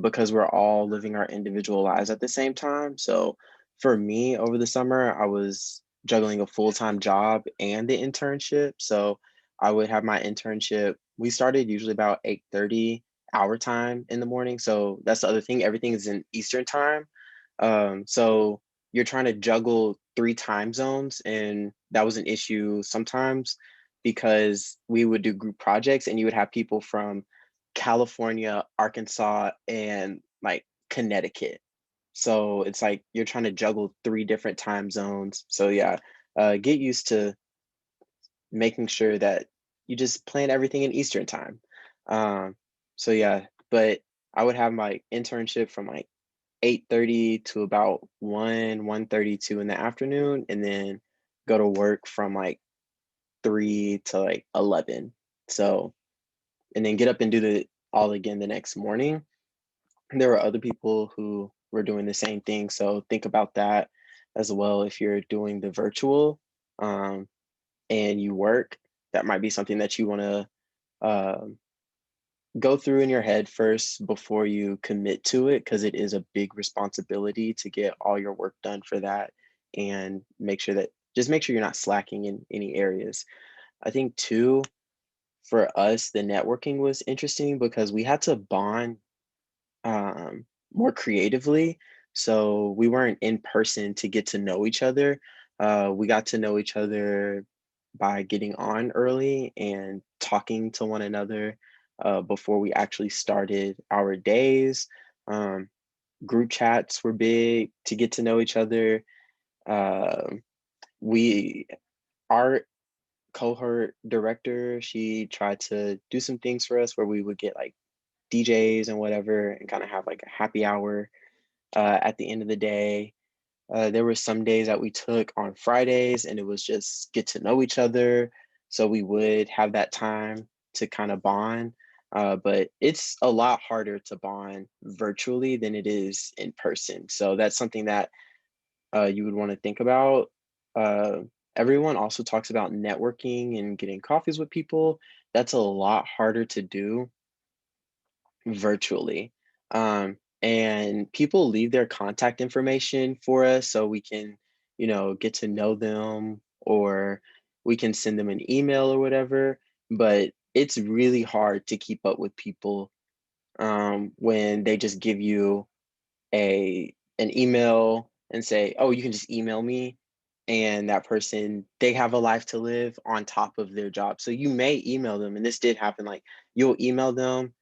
because we're all living our individual lives at the same time. So for me, over the summer, I was juggling a full-time job and the internship. So I would have my internship. We started usually about 8:30 our time in the morning. So that's the other thing. Everything is in Eastern time. So you're trying to juggle 3 time zones, and that was an issue sometimes because we would do group projects and you would have people from California, Arkansas, and like Connecticut. So it's like you're trying to juggle 3 different time zones. So yeah, get used to making sure that you just plan everything in Eastern time. So yeah, but I would have my internship from like 8:30 to about 1:32 in the afternoon, and then go to work from like 3 to like 11. So, and then get up and do the all again the next morning. And there were other people who were doing the same thing. So think about that as well. If you're doing the virtual and you work, that might be something that you want to go through in your head first before you commit to it, because it is a big responsibility to get all your work done for that, and make sure you're not slacking in any areas. I think too, for us, the networking was interesting because we had to bond more creatively. So we weren't in person to get to know each other. We got to know each other by getting on early and talking to one another before we actually started our days. Group chats were big to get to know each other. We, our cohort director, she tried to do some things for us where we would get like DJs and whatever, and kind of have like a happy hour at the end of the day. There were some days that we took on Fridays, and it was just get to know each other. So we would have that time to kind of bond. But it's a lot harder to bond virtually than it is in person. So that's something that you would want to think about. Uh, Everyone also talks about networking and getting coffees with people. That's a lot harder to do virtually. And people leave their contact information for us so we can, get to know them, or we can send them an email or whatever. But it's really hard to keep up with people when they just give you an email and say, "Oh, you can just email me." And that person, they have a life to live on top of their job. So you may email them, and this did happen, like you'll email them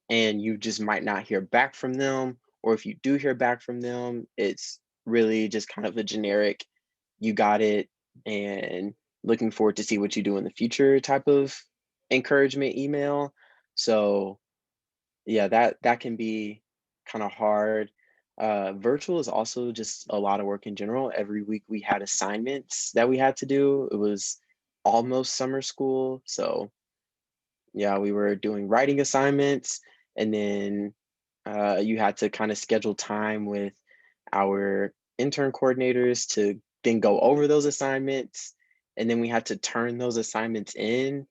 and you just might not hear back from them. Or if you do hear back from them, it's really just kind of a generic, you got it, and looking forward to see what you do in the future type of encouragement email. So yeah, that can be kind of hard. Virtual is also just a lot of work in general. Every week we had assignments that we had to do. It was almost summer school. So yeah, we were doing writing assignments, and then you had to kind of schedule time with our intern coordinators to then go over those assignments. And then we had to turn those assignments in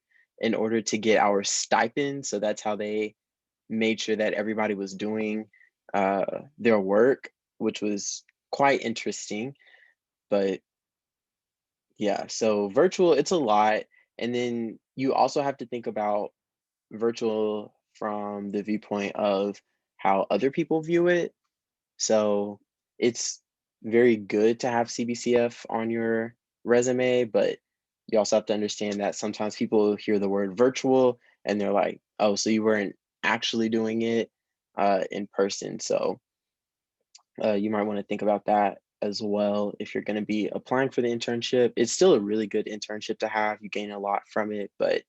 order to get our stipend. So that's how they made sure that everybody was doing their work, which was quite interesting. But yeah, so virtual, it's a lot. And then you also have to think about virtual from the viewpoint of how other people view it. So it's very good to have CBCF on your resume, but you also have to understand that sometimes people hear the word virtual and they're like, "Oh, so you weren't actually doing it in person." So you might want to think about that as well if you're going to be applying for the internship. It's still a really good internship to have. You gain a lot from it, but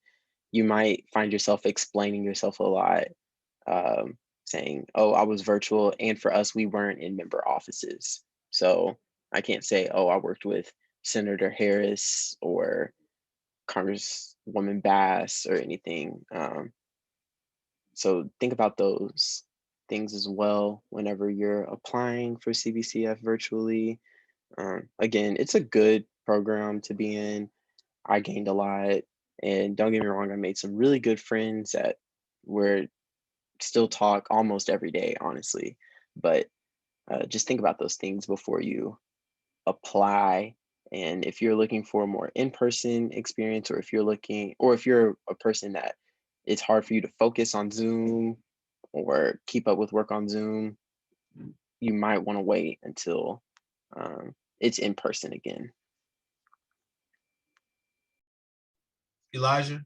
you might find yourself explaining yourself a lot, saying, "Oh, I was virtual," and for us, we weren't in member offices. So I can't say, "Oh, I worked with Senator Harris or Congresswoman Bass or anything." So think about those things as well whenever you're applying for CBCF virtually. Again, it's a good program to be in. I gained a lot, and don't get me wrong, I made some really good friends that we're still talk almost every day, honestly. But just think about those things before you apply. And if you're looking for a more in-person experience, or if you're a person that it's hard for you to focus on Zoom or keep up with work on Zoom, you might want to wait until it's in person again. Elijah?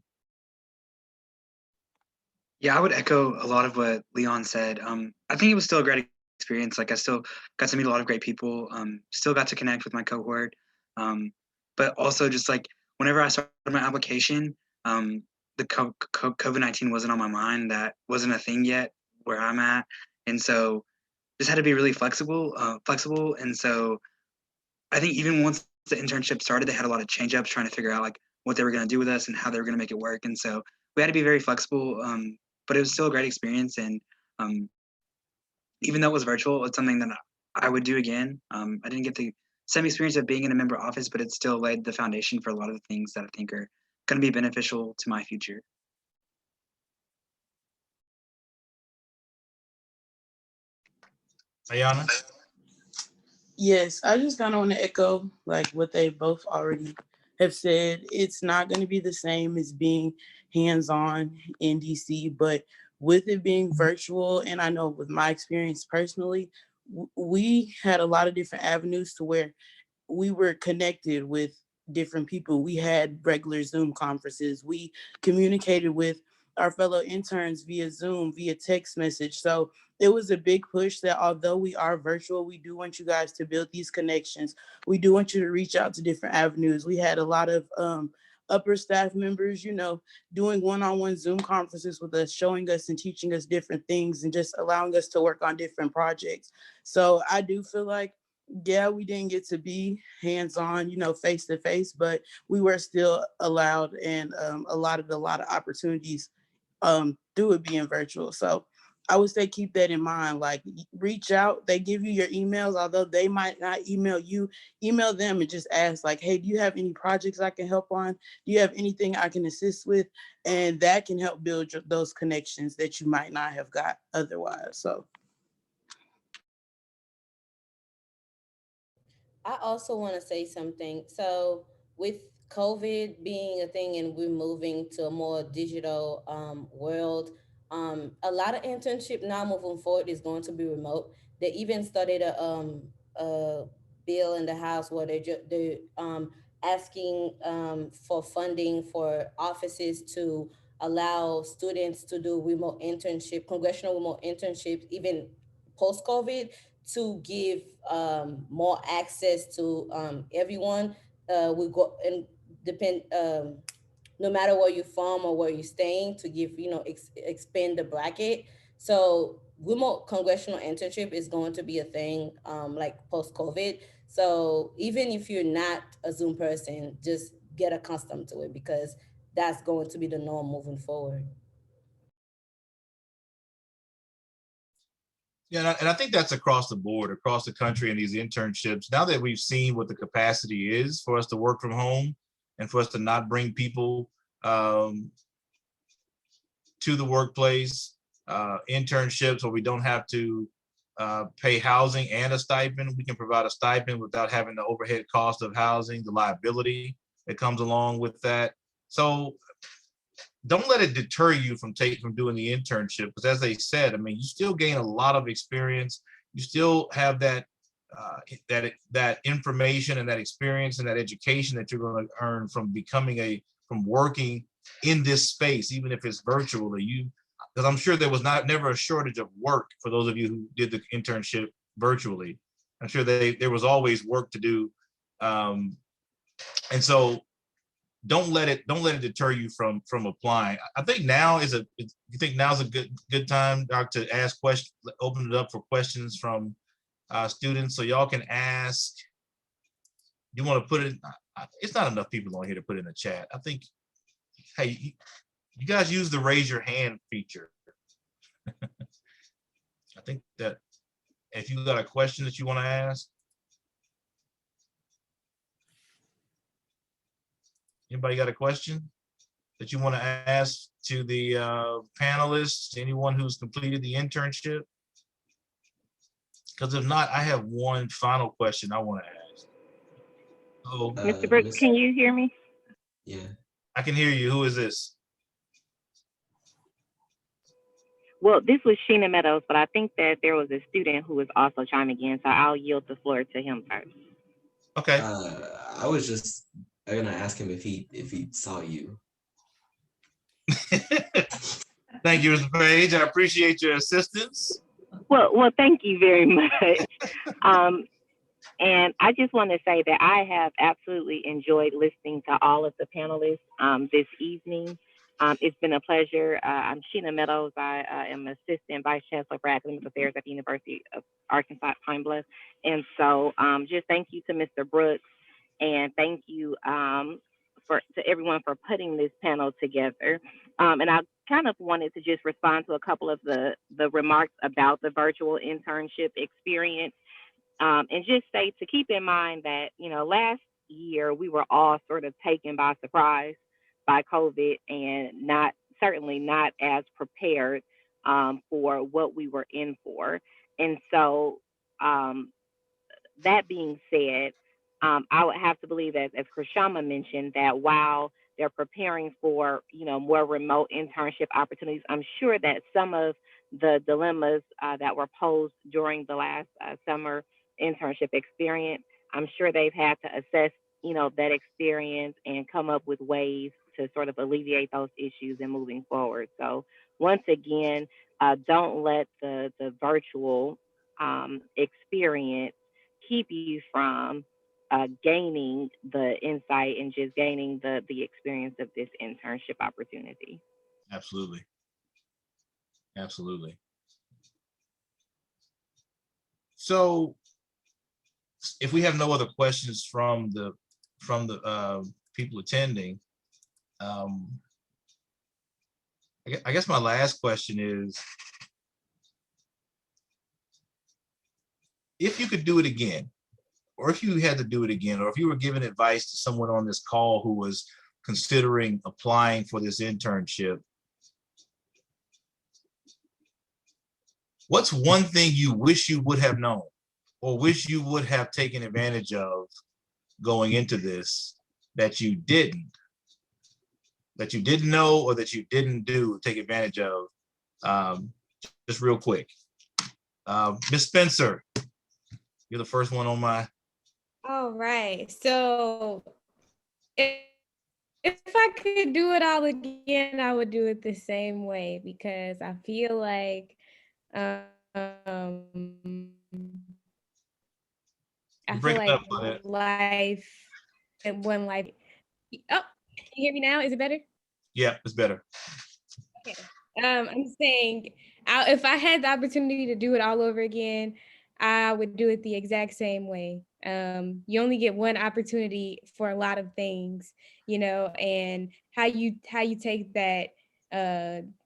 Yeah, I would echo a lot of what Leon said. I think it was still a great experience. Like I still got to meet a lot of great people, still got to connect with my cohort. But also just like whenever I started my application, the COVID-19 wasn't on my mind. That wasn't a thing yet where I'm at. And so just had to be really flexible. And so I think even once the internship started, they had a lot of change ups trying to figure out like what they were going to do with us and how they were going to make it work. And so we had to be very flexible, but it was still a great experience. And even though it was virtual, it's something that I would do again. I didn't get the same experience of being in a member office, but it still laid the foundation for a lot of the things that I think are going to be beneficial to my future. Ayana? Yes, I just kind of want to echo like what they both already have said. It's not going to be the same as being hands-on in DC, but with it being virtual, and I know with my experience personally, we had a lot of different avenues to where we were connected with different people. We had regular Zoom conferences. We communicated with our fellow interns via Zoom, via text message. So it was a big push that although we are virtual, we do want you guys to build these connections. We do want you to reach out to different avenues. We had a lot of upper staff members, you know, doing one-on-one Zoom conferences with us, showing us and teaching us different things and just allowing us to work on different projects. So I do feel like, yeah, we didn't get to be hands-on, you know, face-to-face, but we were still allowed and allotted a lot of opportunities through it being virtual. So I would say keep that in mind, like reach out, they give you your emails, although they might not email you, email them and just ask like, hey, do you have any projects I can help on? Do you have anything I can assist with? And that can help build those connections that you might not have got otherwise. So. I also want to say something. So with COVID being a thing and we're moving to a more digital world, a lot of internship now moving forward is going to be remote. They even started a bill in the House where they're asking for funding for offices to allow students to do remote internship, congressional remote internships, even post-COVID, to give more access to everyone. We go and depend no matter where you're from or where you're staying to give, you know, expand the bracket. So remote congressional internship is going to be a thing like post COVID. So even if you're not a Zoom person, just get accustomed to it because that's going to be the norm moving forward. Yeah, and I think that's across the board, across the country in these internships. Now that we've seen what the capacity is for us to work from home and for us to not bring people to the workplace, internships where we don't have to pay housing and a stipend. We can provide a stipend without having the overhead cost of housing, the liability that comes along with that. So don't let it deter you from doing the internship, because as they said, I mean, you still gain a lot of experience. You still have that information and that experience and that education that you're going to earn from working in this space, even if it's virtually. Because I'm sure there was never a shortage of work for those of you who did the internship virtually. I'm sure there was always work to do, and so don't let it deter you from applying. I think now's a good time, Doc, to ask questions, open it up for questions from students, so y'all can ask. You want to put it? It's not enough people on here to put in the chat. I think, hey, you guys use the raise your hand feature. I think that if you got a question that you want to ask. Anybody got a question that you want to ask to the panelists, anyone who's completed the internship? Because if not, I have one final question I want to ask. Oh, Mr. Brooks, can you hear me? Yeah. I can hear you. Who is this? Well, this was Sheena Meadows, but I think that there was a student who was also chiming in, so I'll yield the floor to him first. Okay. I was just gonna ask him if he saw you. Thank you, Mr. Page. I appreciate your assistance. Well, thank you very much. And I just want to say that I have absolutely enjoyed listening to all of the panelists this evening. It's been a pleasure. I'm Sheena Meadows. I am Assistant Vice Chancellor for Academic Affairs at the University of Arkansas at Pine Bluff. And so just thank you to Mr. Brooks, and thank you to everyone for putting this panel together. And I kind of wanted to just respond to a couple of the remarks about the virtual internship experience. And just say to keep in mind that, last year we were all sort of taken by surprise by COVID and certainly not as prepared for what we were in for. And so that being said, I would have to believe that, as Krishama mentioned, that while they're preparing for, more remote internship opportunities, I'm sure that some of the dilemmas that were posed during the last summer internship experience, I'm sure they've had to assess, that experience and come up with ways to sort of alleviate those issues and moving forward. So once again, don't let the virtual experience keep you from gaining the insight and just gaining the experience of this internship opportunity. Absolutely. Absolutely. So if we have no other questions from the people attending, I guess my last question is, if you could do it again, or if you had to do it again, or if you were giving advice to someone on this call who was considering applying for this internship, what's one thing you wish you would have known or wish you would have taken advantage of going into this that you didn't know or that you didn't take advantage of? Just real quick. Ms. Spencer, you're the first one on my. All right. So if I could do it all again, I would do it the same way, because I feel like life and one life. Oh, can you hear me now? Is it better? Yeah, it's better. Okay. I'm saying if I had the opportunity to do it all over again, I would do it the exact same way. You only get one opportunity for a lot of things, and how you take that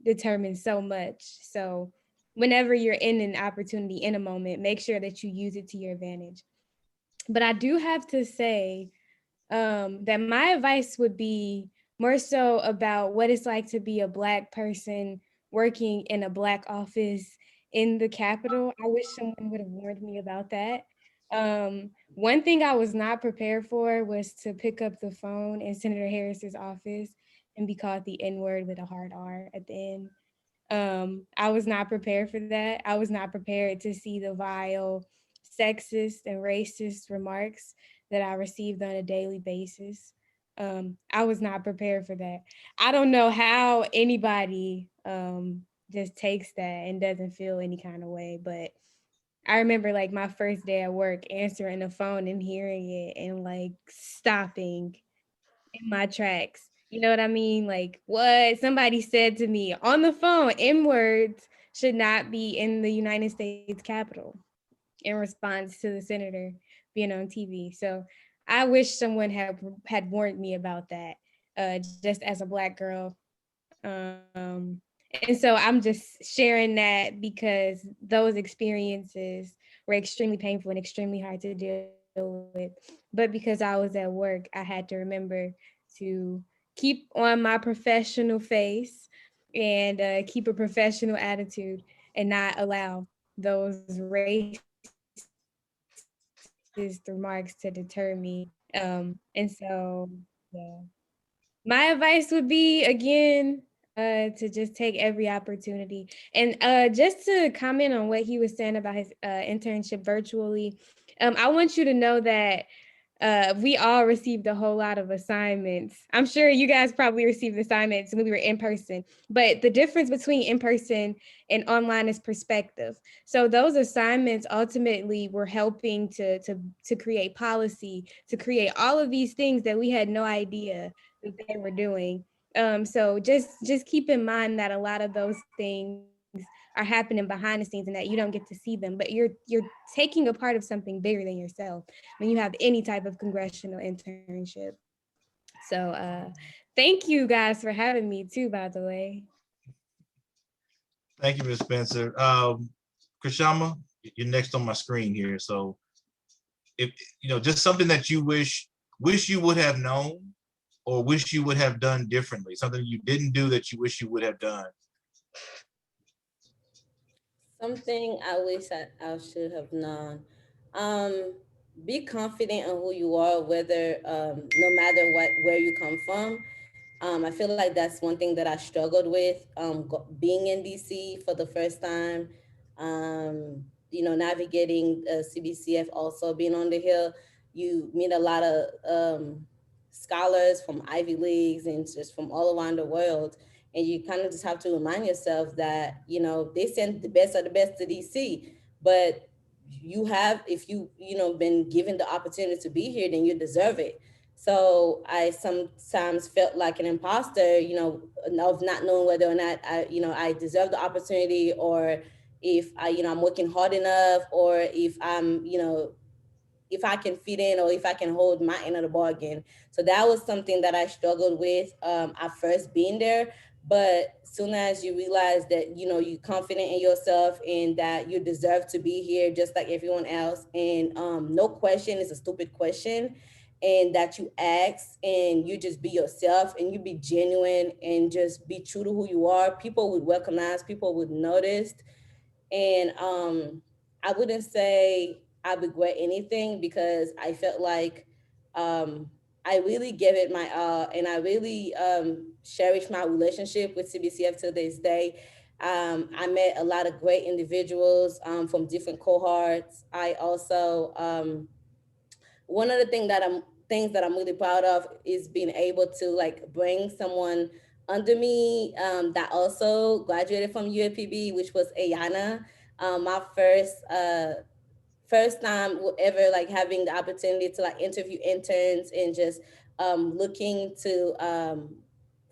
determines so much. So whenever you're in an opportunity, in a moment, make sure that you use it to your advantage. But I do have to say that my advice would be more so about what it's like to be a Black person working in a Black office in the Capitol. I wish someone would have warned me about that. One thing I was not prepared for was to pick up the phone in Senator Harris's office and be called the N-word with a hard R at the end. I was not prepared for that. I was not prepared to see the vile, sexist and racist remarks that I received on a daily basis. I was not prepared for that. I don't know how anybody just takes that and doesn't feel any kind of way, but I remember like my first day at work answering the phone and hearing it and like stopping in my tracks. You know what I mean? Like what somebody said to me on the phone, N-words should not be in the United States Capitol, in response to the senator being on TV. So I wish someone had warned me about that, just as a Black girl. And so I'm just sharing that because those experiences were extremely painful and extremely hard to deal with. But because I was at work, I had to remember to keep on my professional face and keep a professional attitude and not allow those racist remarks to deter me. And so, yeah. My advice would be, again, to just take every opportunity. And just to comment on what he was saying about his internship virtually, I want you to know that we all received a whole lot of assignments. I'm sure you guys probably received assignments when we were in person, but the difference between in person and online is perspective. So those assignments ultimately were helping to create policy, to create all of these things that we had no idea that they were doing. So just keep in mind that a lot of those things are happening behind the scenes and that you don't get to see them, but you're taking a part of something bigger than yourself when you have any type of congressional internship. So thank you guys for having me too, by the way. Thank you, Ms. Spencer. Krishama, you're next on my screen here. So if just something that you wish you would have known or wish you would have done differently, something you didn't do that you wish you would have done. Something I wish I should have known. Be confident in who you are, whether no matter where you come from. I feel like that's one thing that I struggled with being in DC for the first time. Navigating CBCF, also being on the Hill, you meet a lot of scholars from Ivy Leagues and just from all around the world. And you kind of just have to remind yourself that, they send the best of the best to DC, but if you been given the opportunity to be here, then you deserve it. So I sometimes felt like an imposter, of not knowing whether or not I deserve the opportunity, or if I'm working hard enough, or if if I can fit in, or if I can hold my end of the bargain. So that was something that I struggled with at first being there. But soon as you realize that, you're confident in yourself and that you deserve to be here just like everyone else, and no question is a stupid question, and that you ask and you just be yourself and you be genuine and just be true to who you are, people would recognize, people would notice. And I wouldn't say I regret anything, because I felt like I really gave it my all, and I really cherish my relationship with CBCF to this day. I met a lot of great individuals from different cohorts. I also, one of the things that I'm really proud of is being able to bring someone under me that also graduated from UAPB, which was Ayana. My first time ever having the opportunity to interview interns and just looking to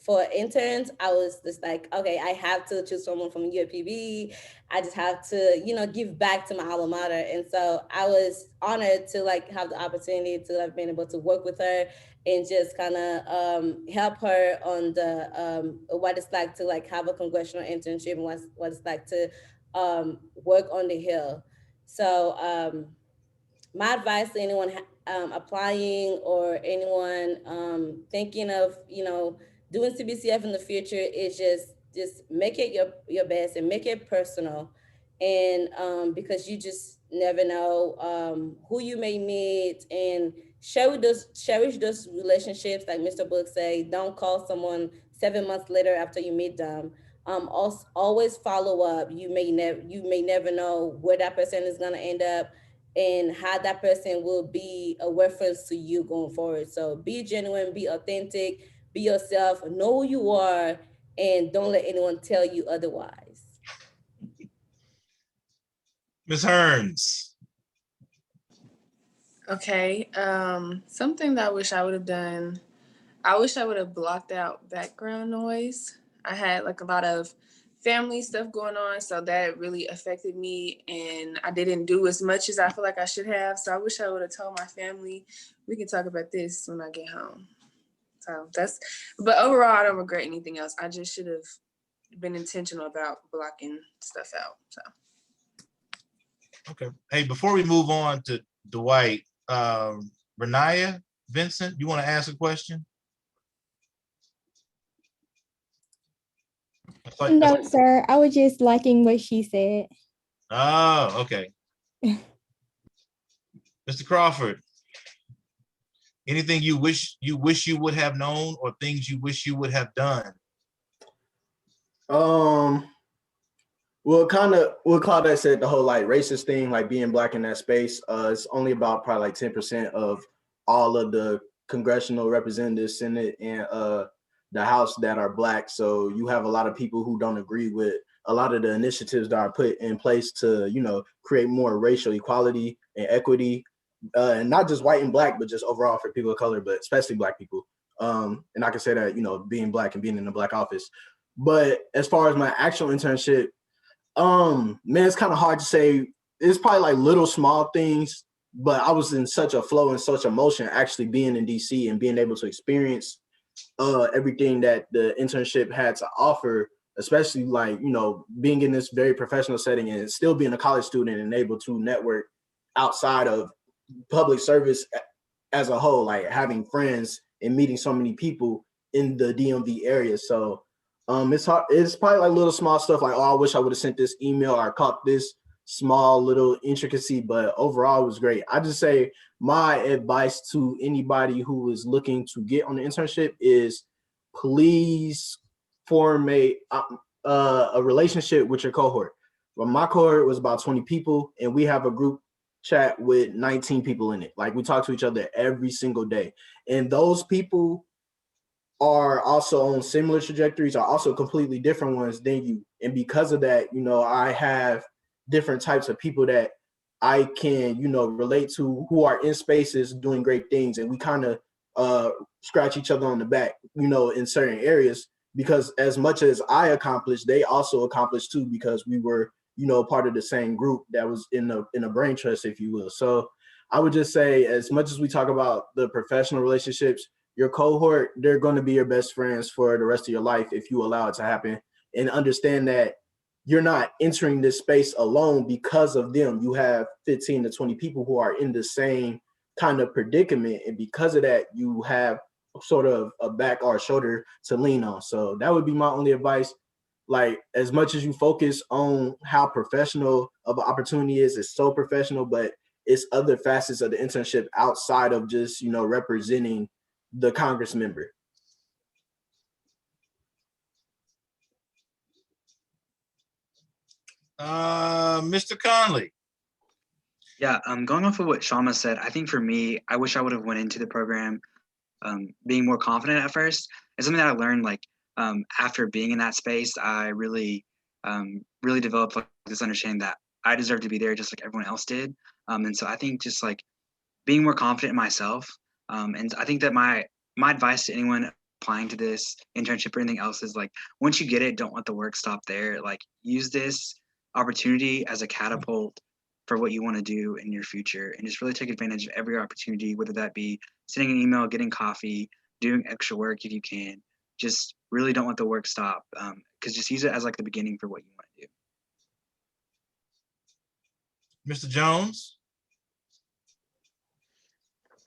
for interns. I was just like, okay, I have to choose someone from UAPB. I just have to, give back to my alma mater. And so I was honored to have the opportunity to have been able to work with her and just kind of help her on the what it's like to have a congressional internship, and what it's like to work on the Hill. So my advice to anyone applying, or anyone thinking of doing CBCF in the future, is just make it your best and make it personal, and because you just never know who you may meet, and cherish those relationships. Like Mr. Brooks say, don't call someone 7 months later after you meet them. Also, always follow up. You may never know where that person is gonna end up, and how that person will be a reference to you going forward. So be genuine, be authentic, be yourself, know who you are, and don't let anyone tell you otherwise. Ms. Hearns. Okay, something that I wish I would have done, I wish I would have blocked out background noise. I had a lot of family stuff going on, so that really affected me, and I didn't do as much as I feel like I should have. So I wish I would have told my family, we can talk about this when I get home. So but overall, I don't regret anything else. I just should have been intentional about blocking stuff out. So. Okay. Hey, before we move on to Dwight, Renaya, Vincent, you want to ask a question? No, sir. I was just liking what she said. Oh, okay. Mr. Crawford, anything you wish you would have known, or things you wish you would have done? Well, kind of what Claudette said, the whole racist thing, being Black in that space, it's only about probably 10% of all of the congressional representatives, Senate, and the House that are Black. So you have a lot of people who don't agree with a lot of the initiatives that are put in place to, create more racial equality and equity, and not just white and Black, but just overall for people of color, but especially Black people. And I can say that, being Black and being in a Black office. But as far as my actual internship, man, it's kind of hard to say. It's probably like little small things, but I was in such a flow and such emotion actually being in DC and being able to experience everything that the internship had to offer, especially like, being in this very professional setting and still being a college student and able to network outside of public service as a whole, like having friends and meeting so many people in the DMV area. So it's hard. It's probably like little small stuff like, oh, I wish I would have sent this email or caught this small little intricacy, but overall it was great. I just say my advice to anybody who is looking to get on the internship is please form a relationship with your cohort. Well, my cohort was about 20 people, and we have a group chat with 19 people in it. Like, we talk to each other every single day, and those people are also on similar trajectories, are also completely different ones than you. And because of that, I have different types of people that I can, relate to, who are in spaces doing great things. And we kind of scratch each other on the back, in certain areas, because as much as I accomplished, they also accomplished too, because we were, part of the same group that was in a brain trust, if you will. So I would just say, as much as we talk about the professional relationships, your cohort, they're going to be your best friends for the rest of your life if you allow it to happen. And understand that you're not entering this space alone because of them. You have 15 to 20 people who are in the same kind of predicament. And because of that, you have sort of a back or a shoulder to lean on. So that would be my only advice. Like, as much as you focus on how professional of an opportunity is, it's so professional, but it's other facets of the internship outside of just, representing the Congress member. Mr. Conley. Yeah, going off of what Shama said, I think for me, I wish I would have went into the program being more confident at first. It's something that I learned like after being in that space. I really developed like this understanding that I deserve to be there just like everyone else did. And so I think just like being more confident in myself. And I think that my advice to anyone applying to this internship or anything else is like, once you get it, don't let the work stop there. Like, use this opportunity as a catapult for what you want to do in your future, and just really take advantage of every opportunity, whether that be sending an email, getting coffee, doing extra work if you can. Just really don't let the work stop, because just use it as like the beginning for what you want to do. Mr. Jones?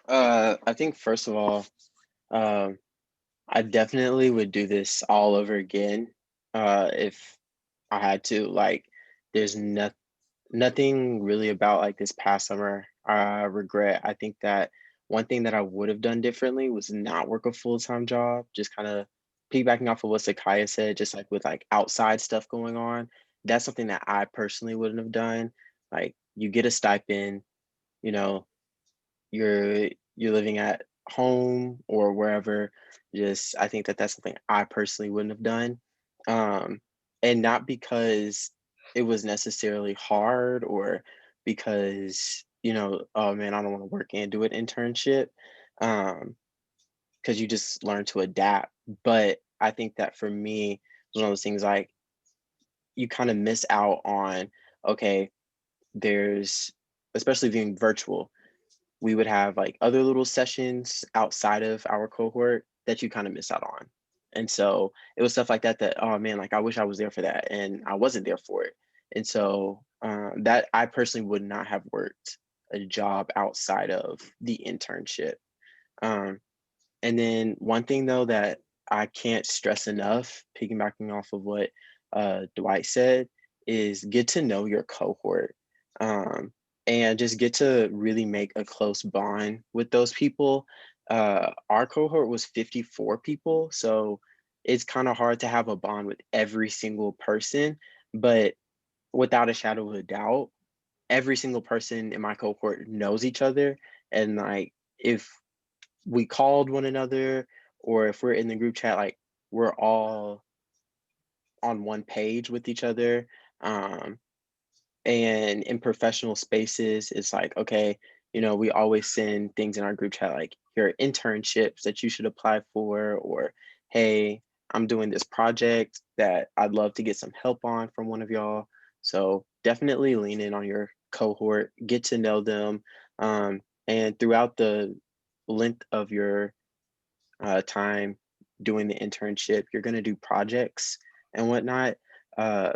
I think first of all, I definitely would do this all over again if I had to. Like, there's nothing really about like this past summer I regret. I think that one thing that I would have done differently was not work a full-time job. Just kind of piggybacking off of what Sakaya said, just like with like outside stuff going on. That's something that I personally wouldn't have done. Like, you get a stipend, you're living at home or wherever. Just, I think that that's something I personally wouldn't have done, and not because it was necessarily hard or because oh man, I don't want to work and do an internship, because you just learn to adapt. But I think that for me, it was one of those things like, you kind of miss out on, okay, there's, especially being virtual, we would have like other little sessions outside of our cohort that you kind of miss out on. And so it was stuff like that, oh man, like I wish I was there for that and I wasn't there for it. And so that I personally would not have worked a job outside of the internship. And then one thing though that I can't stress enough, piggybacking off of what Dwight said, is get to know your cohort. And just get to really make a close bond with those people. Our cohort was 54 people, so it's kind of hard to have a bond with every single person, but without a shadow of a doubt, every single person in my cohort knows each other. And like, if we called one another, or if we're in the group chat, like we're all on one page with each other. And in professional spaces, it's like, okay, we always send things in our group chat, like here are internships that you should apply for, or hey, I'm doing this project that I'd love to get some help on from one of y'all. So definitely lean in on your cohort, get to know them. And throughout the length of your time doing the internship, you're going to do projects and whatnot. Uh,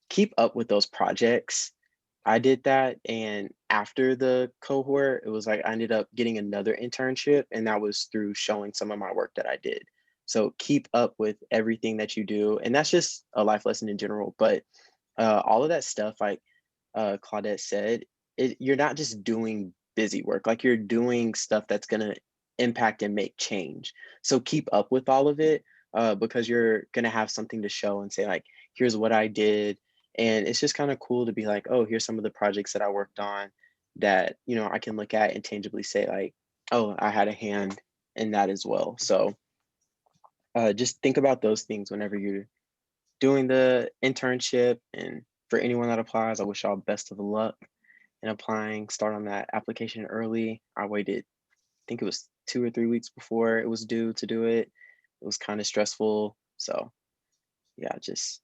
Keep up with those projects. I did that, and after the cohort, it was like I ended up getting another internship, and that was through showing some of my work that I did. So keep up with everything that you do, and that's just a life lesson in general. But all of that stuff, like Claudette said, you're not just doing busy work, like you're doing stuff that's gonna impact and make change. So keep up with all of it, because you're gonna have something to show and say like, here's what I did. And it's just kind of cool to be like, oh, here's some of the projects that I worked on that, I can look at and tangibly say like, oh, I had a hand in that as well. So just think about those things whenever you're doing the internship. And for anyone that applies, I wish y'all best of luck in applying. Start on that application early. I waited, I think it was 2 or 3 weeks before it was due to do it. It was kind of stressful. So yeah, just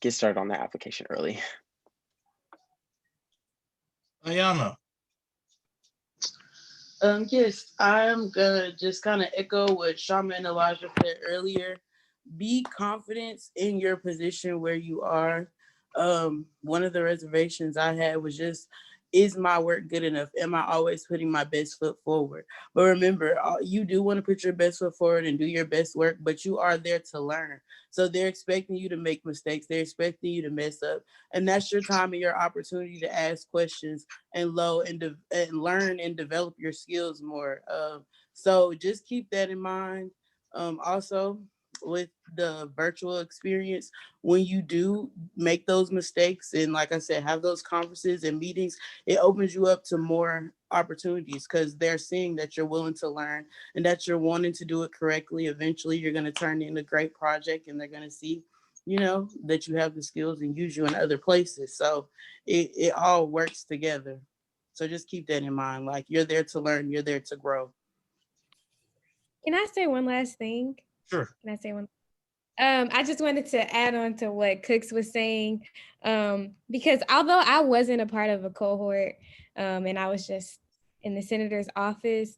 get started on that application early. Ayana. Yes, I'm gonna just kind of echo what Shama and Elijah said earlier. Be confident in your position where you are. One of the reservations I had was just, is my work good enough? Am I always putting my best foot forward? But remember, you do want to put your best foot forward and do your best work, but you are there to learn. So they're expecting you to make mistakes. They're expecting you to mess up. And that's your time and your opportunity to ask questions and learn and develop your skills more. So just keep that in mind. Also, with the virtual experience, when you do make those mistakes and like I said, have those conferences and meetings, it opens you up to more opportunities because they're seeing that you're willing to learn and that you're wanting to do it correctly. Eventually you're going to turn in a great project and they're going to see that you have the skills and use you in other places. So it all works together. So just keep that in mind. Like, you're there to learn, you're there to grow. Can I say one last thing? Sure. Can I say one? I just wanted to add on to what Cooks was saying, because although I wasn't a part of a cohort, and I was just in the senator's office,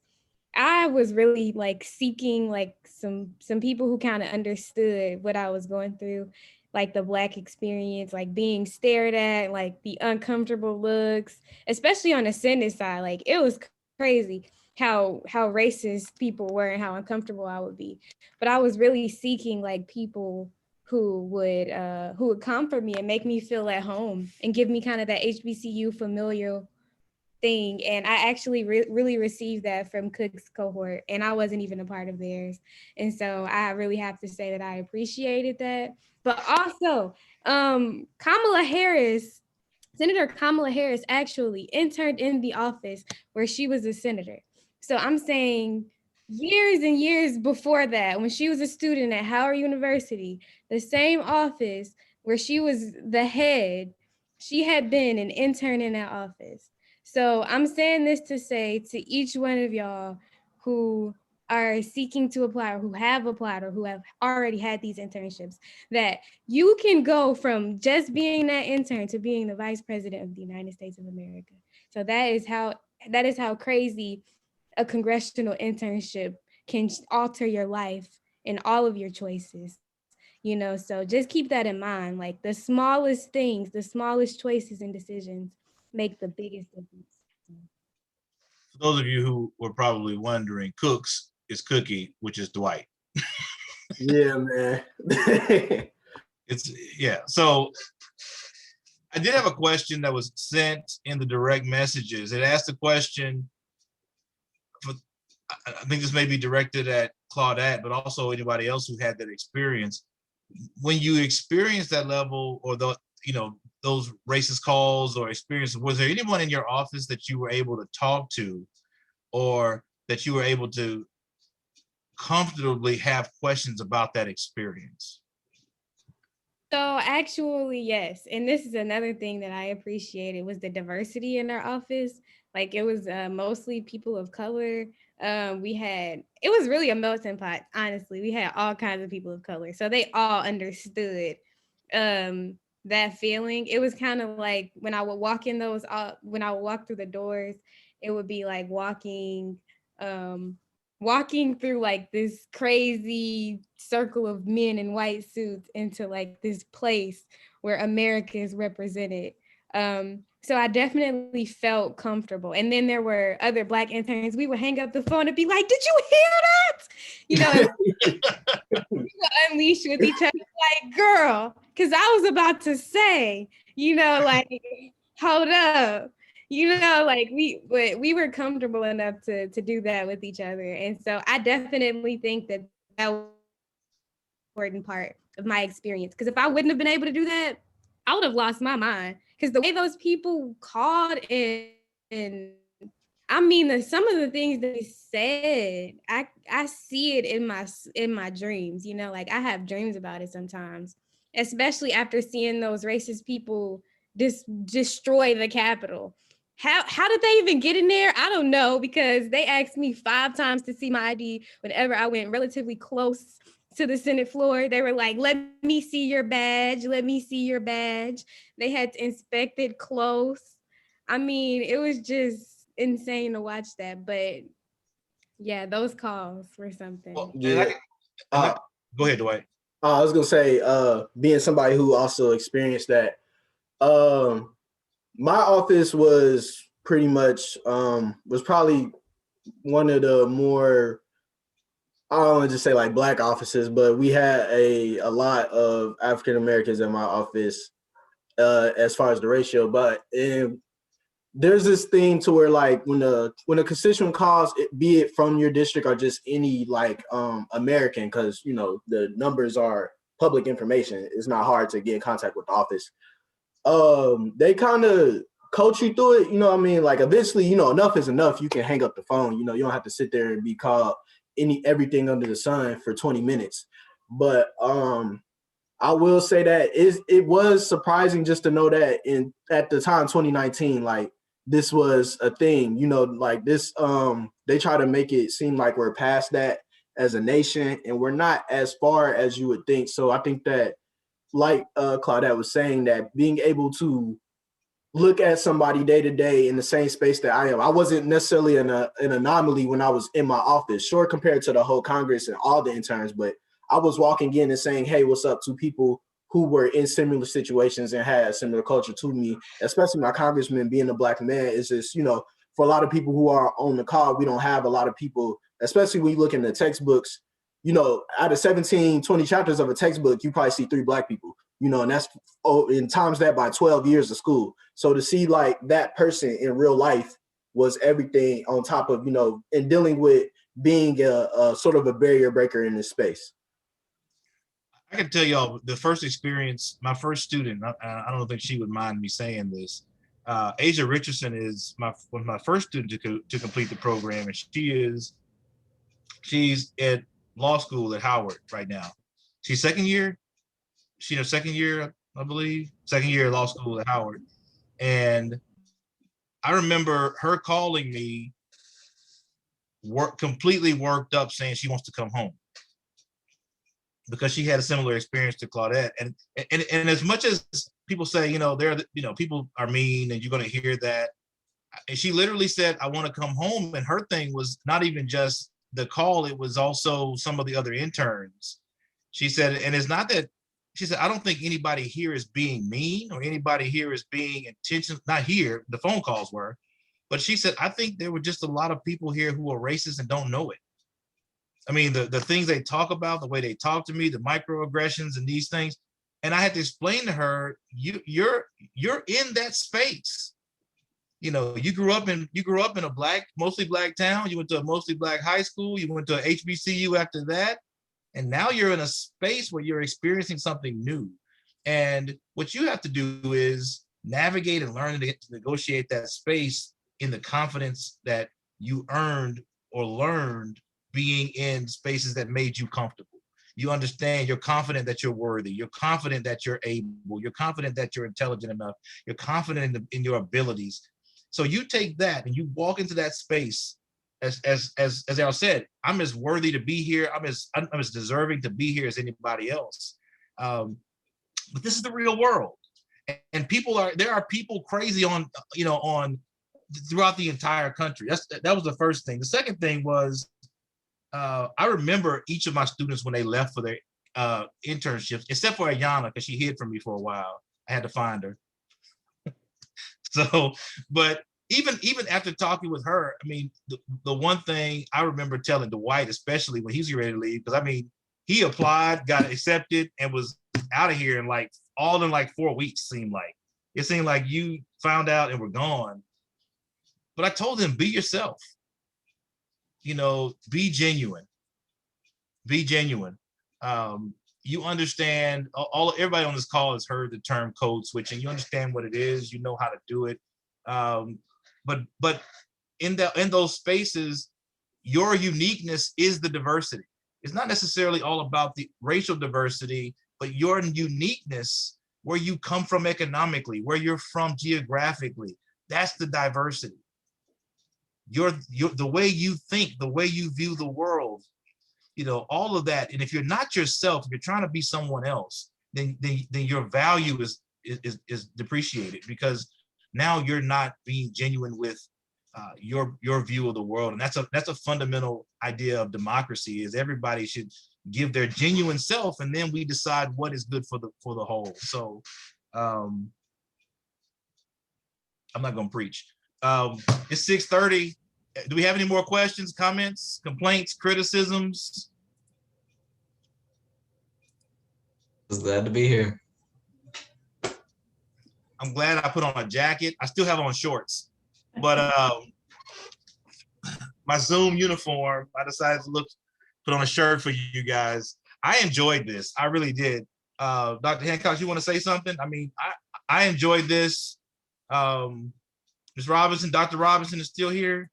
I was really like seeking like some people who kind of understood what I was going through, like the Black experience, like being stared at, like the uncomfortable looks, especially on the Senate side. Like it was crazy how racist people were and how uncomfortable I would be. But I was really seeking like people who would comfort me and make me feel at home and give me kind of that HBCU familial thing. And I actually really received that from Cook's cohort, and I wasn't even a part of theirs. And so I really have to say that I appreciated that. But also, Senator Kamala Harris actually interned in the office where she was a senator. So I'm saying years and years before that, when she was a student at Howard University, the same office where she was the head, she had been an intern in that office. So I'm saying this to say to each one of y'all who are seeking to apply or who have applied or who have already had these internships, that you can go from just being that intern to being the vice president of the United States of America. So that is how crazy a congressional internship can alter your life and all of your choices. So just keep that in mind. Like the smallest things, the smallest choices and decisions make the biggest difference. For those of you who were probably wondering, Cooks is Cookie, which is Dwight. Yeah, man. So I did have a question that was sent in the direct messages. It asked a question I think this may be directed at Claudette, but also anybody else who had that experience. When you experience that level or those racist calls or experiences, was there anyone in your office that you were able to talk to or that you were able to comfortably have questions about that experience? So actually, yes. And this is another thing that I appreciated was the diversity in our office. Like it was mostly people of color. It was really a melting pot, honestly. We had all kinds of people of color. So they all understood that feeling. It was kind of like when I would walk in when I would walk through the doors, it would be like walking through like this crazy circle of men in white suits into like this place where America is represented. So I definitely felt comfortable. And then there were other Black interns. We would hang up the phone and be like, "Did you hear that?" You know, we would unleash with each other, like, "Girl," because I was about to say, like, hold up. Like we were comfortable enough to do that with each other. And so I definitely think that that was an important part of my experience. Because if I wouldn't have been able to do that, I would have lost my mind. Because the way those people called and I mean, some of the things they said, I see it in my dreams. Like I have dreams about it sometimes, especially after seeing those racist people destroy the Capitol. How did they even get in there? I don't know, because they asked me 5 times to see my ID whenever I went relatively close to the Senate floor. They were like, "Let me see your badge. Let me see your badge." They had to inspect it close. I mean, it was just insane to watch that. But yeah, those calls were something. Well, Yeah. Go ahead, Dwight. I was gonna say, being somebody who also experienced that, my office was pretty much was probably one of the more, I don't want to just say like Black offices, but we had a lot of African Americans in my office as far as the ratio. But there's this thing to where like when a constituent calls, be it from your district or just any like American, because the numbers are public information. It's not hard to get in contact with the office. They kind of coach you through it. What I mean? Like eventually, enough is enough. You can hang up the phone. You don't have to sit there and be called everything under the sun for 20 minutes. But I will say that it was surprising just to know that at the time 2019, like this was a thing. Like this, they try to make it seem like we're past that as a nation, and we're not as far as you would think. So I think that, like Claudette was saying, that being able to look at somebody day to day in the same space that I am. I wasn't necessarily an anomaly when I was in my office, sure, compared to the whole Congress and all the interns, but I was walking in and saying, "Hey, what's up?" to people who were in similar situations and had a similar culture to me, especially my congressman being a Black man. Is just, for a lot of people who are on the call, we don't have a lot of people, especially when you look in the textbooks, out of 17, 20 chapters of a textbook, you probably see 3 Black people, and that's in times that by 12 years of school. So to see like that person in real life was everything on top of, and dealing with being a sort of a barrier breaker in this space. I can tell y'all the first experience, my first student, I don't think she would mind me saying this. Asia Richardson is one of my first students to complete the program, and she's at law school at Howard right now. She's second year, I believe, second year of law school at Howard. And I remember her calling me completely worked up, saying she wants to come home because she had a similar experience to Claudette. And as much as people say, people are mean and you're going to hear that, and she literally said, "I want to come home." And her thing was not even just the call, it was also some of the other interns. She said, and it's not that, she said, "I don't think anybody here is being mean or anybody here is being intentional." Not here, the phone calls were, but she said, "I think there were just a lot of people here who are racist and don't know it." I mean, the things they talk about, the way they talk to me, the microaggressions and these things. And I had to explain to her, you're in that space. You grew up in a mostly black town. You went to a mostly black high school. You went to a HBCU after that. And now you're in a space where you're experiencing something new. And what you have to do is navigate and learn to negotiate that space in the confidence that you earned or learned being in spaces that made you comfortable. You understand, you're confident that you're worthy. You're confident that you're able. You're confident that you're intelligent enough. You're confident in your abilities. So you take that and you walk into that space as Al said, I'm as worthy to be here. I'm as deserving to be here as anybody else. But this is the real world. And there are people crazy on throughout the entire country. That was the first thing. The second thing was, I remember each of my students when they left for their internships, except for Ayana, because she hid from me for a while. I had to find her. So, but even after talking with her, I mean, the one thing I remember telling Dwight, especially when he was ready to leave, because I mean, he applied, got accepted, and was out of here in like 4 weeks. It seemed like you found out and were gone. But I told him, be yourself. Be genuine. Be genuine. You understand, everybody on this call has heard the term code switching. You understand what it is, you know how to do it. But in those spaces, your uniqueness is the diversity. It's not necessarily all about the racial diversity, but your uniqueness, where you come from economically, where you're from geographically, that's the diversity. The way you think, the way you view the world, all of that. And if you're not yourself, if you're trying to be someone else, then your value is depreciated, because now you're not being genuine with your view of the world. And that's a fundamental idea of democracy, is everybody should give their genuine self, and then we decide what is good for the whole. So I'm not gonna preach. It's 6:30. Do we have any more questions, comments, complaints, criticisms? Just glad to be here. I'm glad I put on a jacket. I still have on shorts, but my Zoom uniform, I decided to put on a shirt for you guys. I enjoyed this. I really did. Dr. Hancock, you want to say something? I mean, I enjoyed this. Ms. Robinson, Dr. Robinson is still here.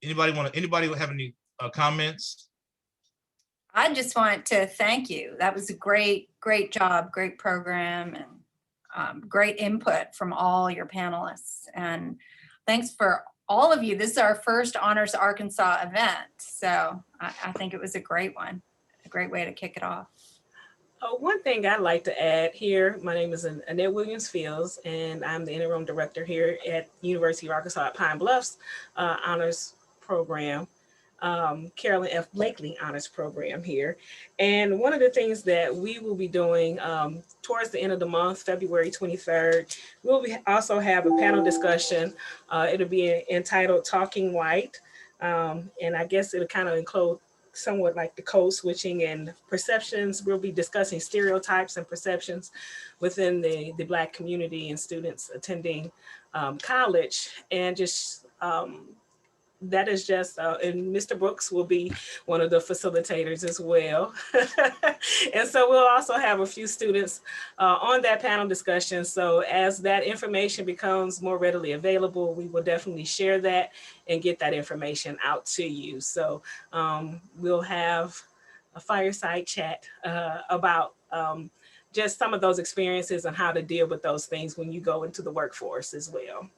Anybody have any comments? I just want to thank you. That was a great job, great program, and great input from all your panelists. And thanks for all of you. This is our first Honors Arkansas event. So I think it was a great one, a great way to kick it off. One thing I'd like to add here, my name is Annette Williams-Fields, and I'm the interim director here at University of Arkansas at Pine Bluffs Honors Program, Carolyn F. Blakely Honors Program here. And one of the things that we will be doing towards the end of the month, February 23rd, we'll also have a panel discussion. It'll be entitled Talking White. And I guess it'll kind of include somewhat like the code switching and perceptions. We'll be discussing stereotypes and perceptions within the Black community and students attending college. And just that is just, and Mr. Brooks will be one of the facilitators as well. And so we'll also have a few students on that panel discussion. So as that information becomes more readily available, we will definitely share that and get that information out to you. So we'll have a fireside chat about just some of those experiences and how to deal with those things when you go into the workforce as well.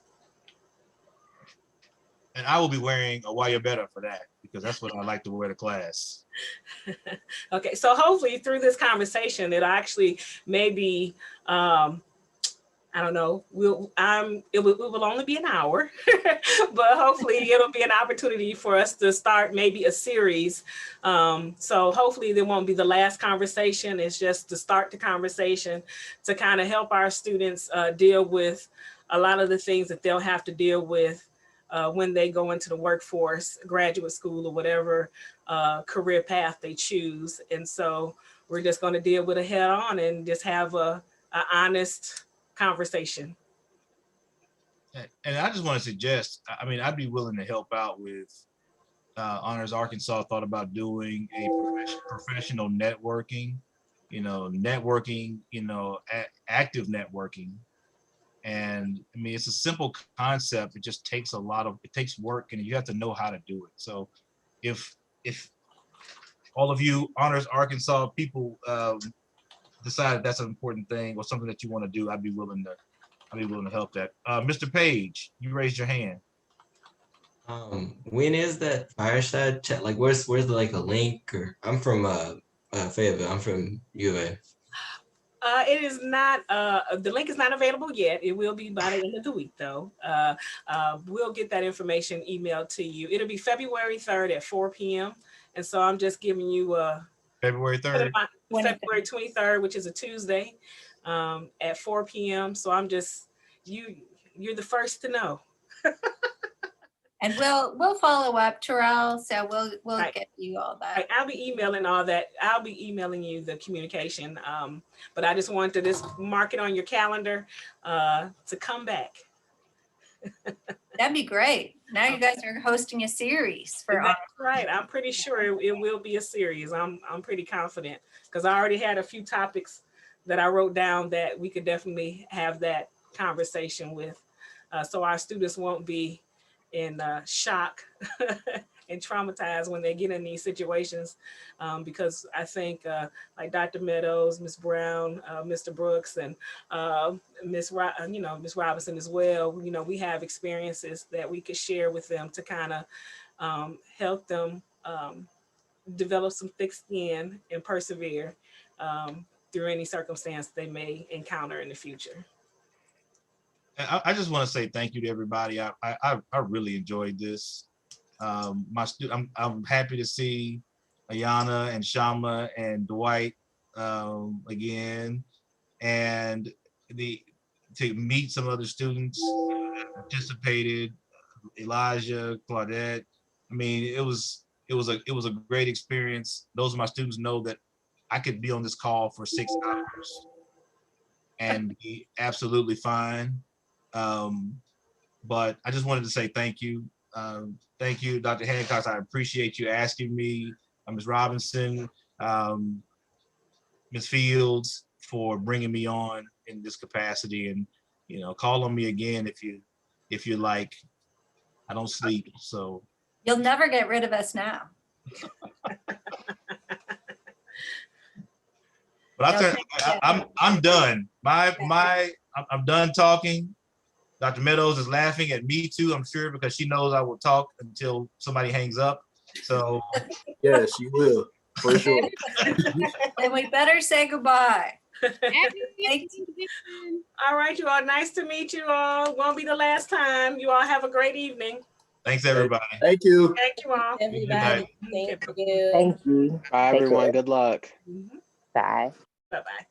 And I will be wearing a wire better for that, because that's what I like to wear to class. Okay, so hopefully through this conversation, it actually maybe, I don't know, it will only be an hour, but hopefully it'll be an opportunity for us to start maybe a series. So hopefully there won't be the last conversation. It's just to start the conversation to kind of help our students deal with a lot of the things that they'll have to deal with when they go into the workforce, graduate school, or whatever career path they choose. And so we're just going to deal with it head on and just have a honest conversation. And I just want to suggest, I mean, I'd be willing to help out with Honors Arkansas thought about doing a professional networking, active networking. And I mean, it's a simple concept. It just takes it takes work, and you have to know how to do it. So if all of you Honors Arkansas people decided that's an important thing or something that you want to do, I'd be willing to help that. Mr. Page, you raised your hand. When is that fireside chat? Like, where's the like a link? Or I'm from Fayetteville. I'm from U of A. It is not, the link is not available yet. It will be by the end of the week though. We'll get that information emailed to you. It'll be February 3rd at 4 p.m. And so I'm just giving you February 3rd. February 23rd, which is a Tuesday, at 4 p.m. So I'm just, you're the first to know. And we'll follow up, Terrell. So we'll Right. get you all that. Right. I'll be emailing all that. I'll be emailing you the communication. But I just wanted to just mark it on your calendar to come back. That'd be great. Now you guys are hosting a series for That's right. I'm pretty sure it will be a series. I'm pretty confident because I already had a few topics that I wrote down that we could definitely have that conversation with, so our students won't be in shock and traumatized when they get in these situations, because I think like Dr. Meadows, Ms. Brown, Mr. Brooks, and Ms. Robinson as well. We have experiences that we could share with them to kind of help them develop some thick skin and persevere through any circumstance they may encounter in the future. I just want to say thank you to everybody. I really enjoyed this. I'm happy to see Ayana and Shama and Dwight again, and to meet some other students that participated, Elijah, Claudette. I mean, it was a great experience. Those of my students know that I could be on this call for 6 hours and be absolutely fine. But I just wanted to say thank you. Thank you, Dr. Hancock. I appreciate you asking me, Ms. Robinson, Ms. Fields, for bringing me on in this capacity, and call on me again if you like. I don't sleep, so You'll never get rid of us now. But I'm done. I'm done talking. Dr. Meadows is laughing at me too, I'm sure, because she knows I will talk until somebody hangs up. So yes, you will, for sure. Then we better say goodbye. All right, you all. Nice to meet you all. Won't be the last time. You all have a great evening. Thanks, everybody. Thank you. Thank you all. Everybody, thank you. Bye, everyone. Good luck. Bye. Bye-bye.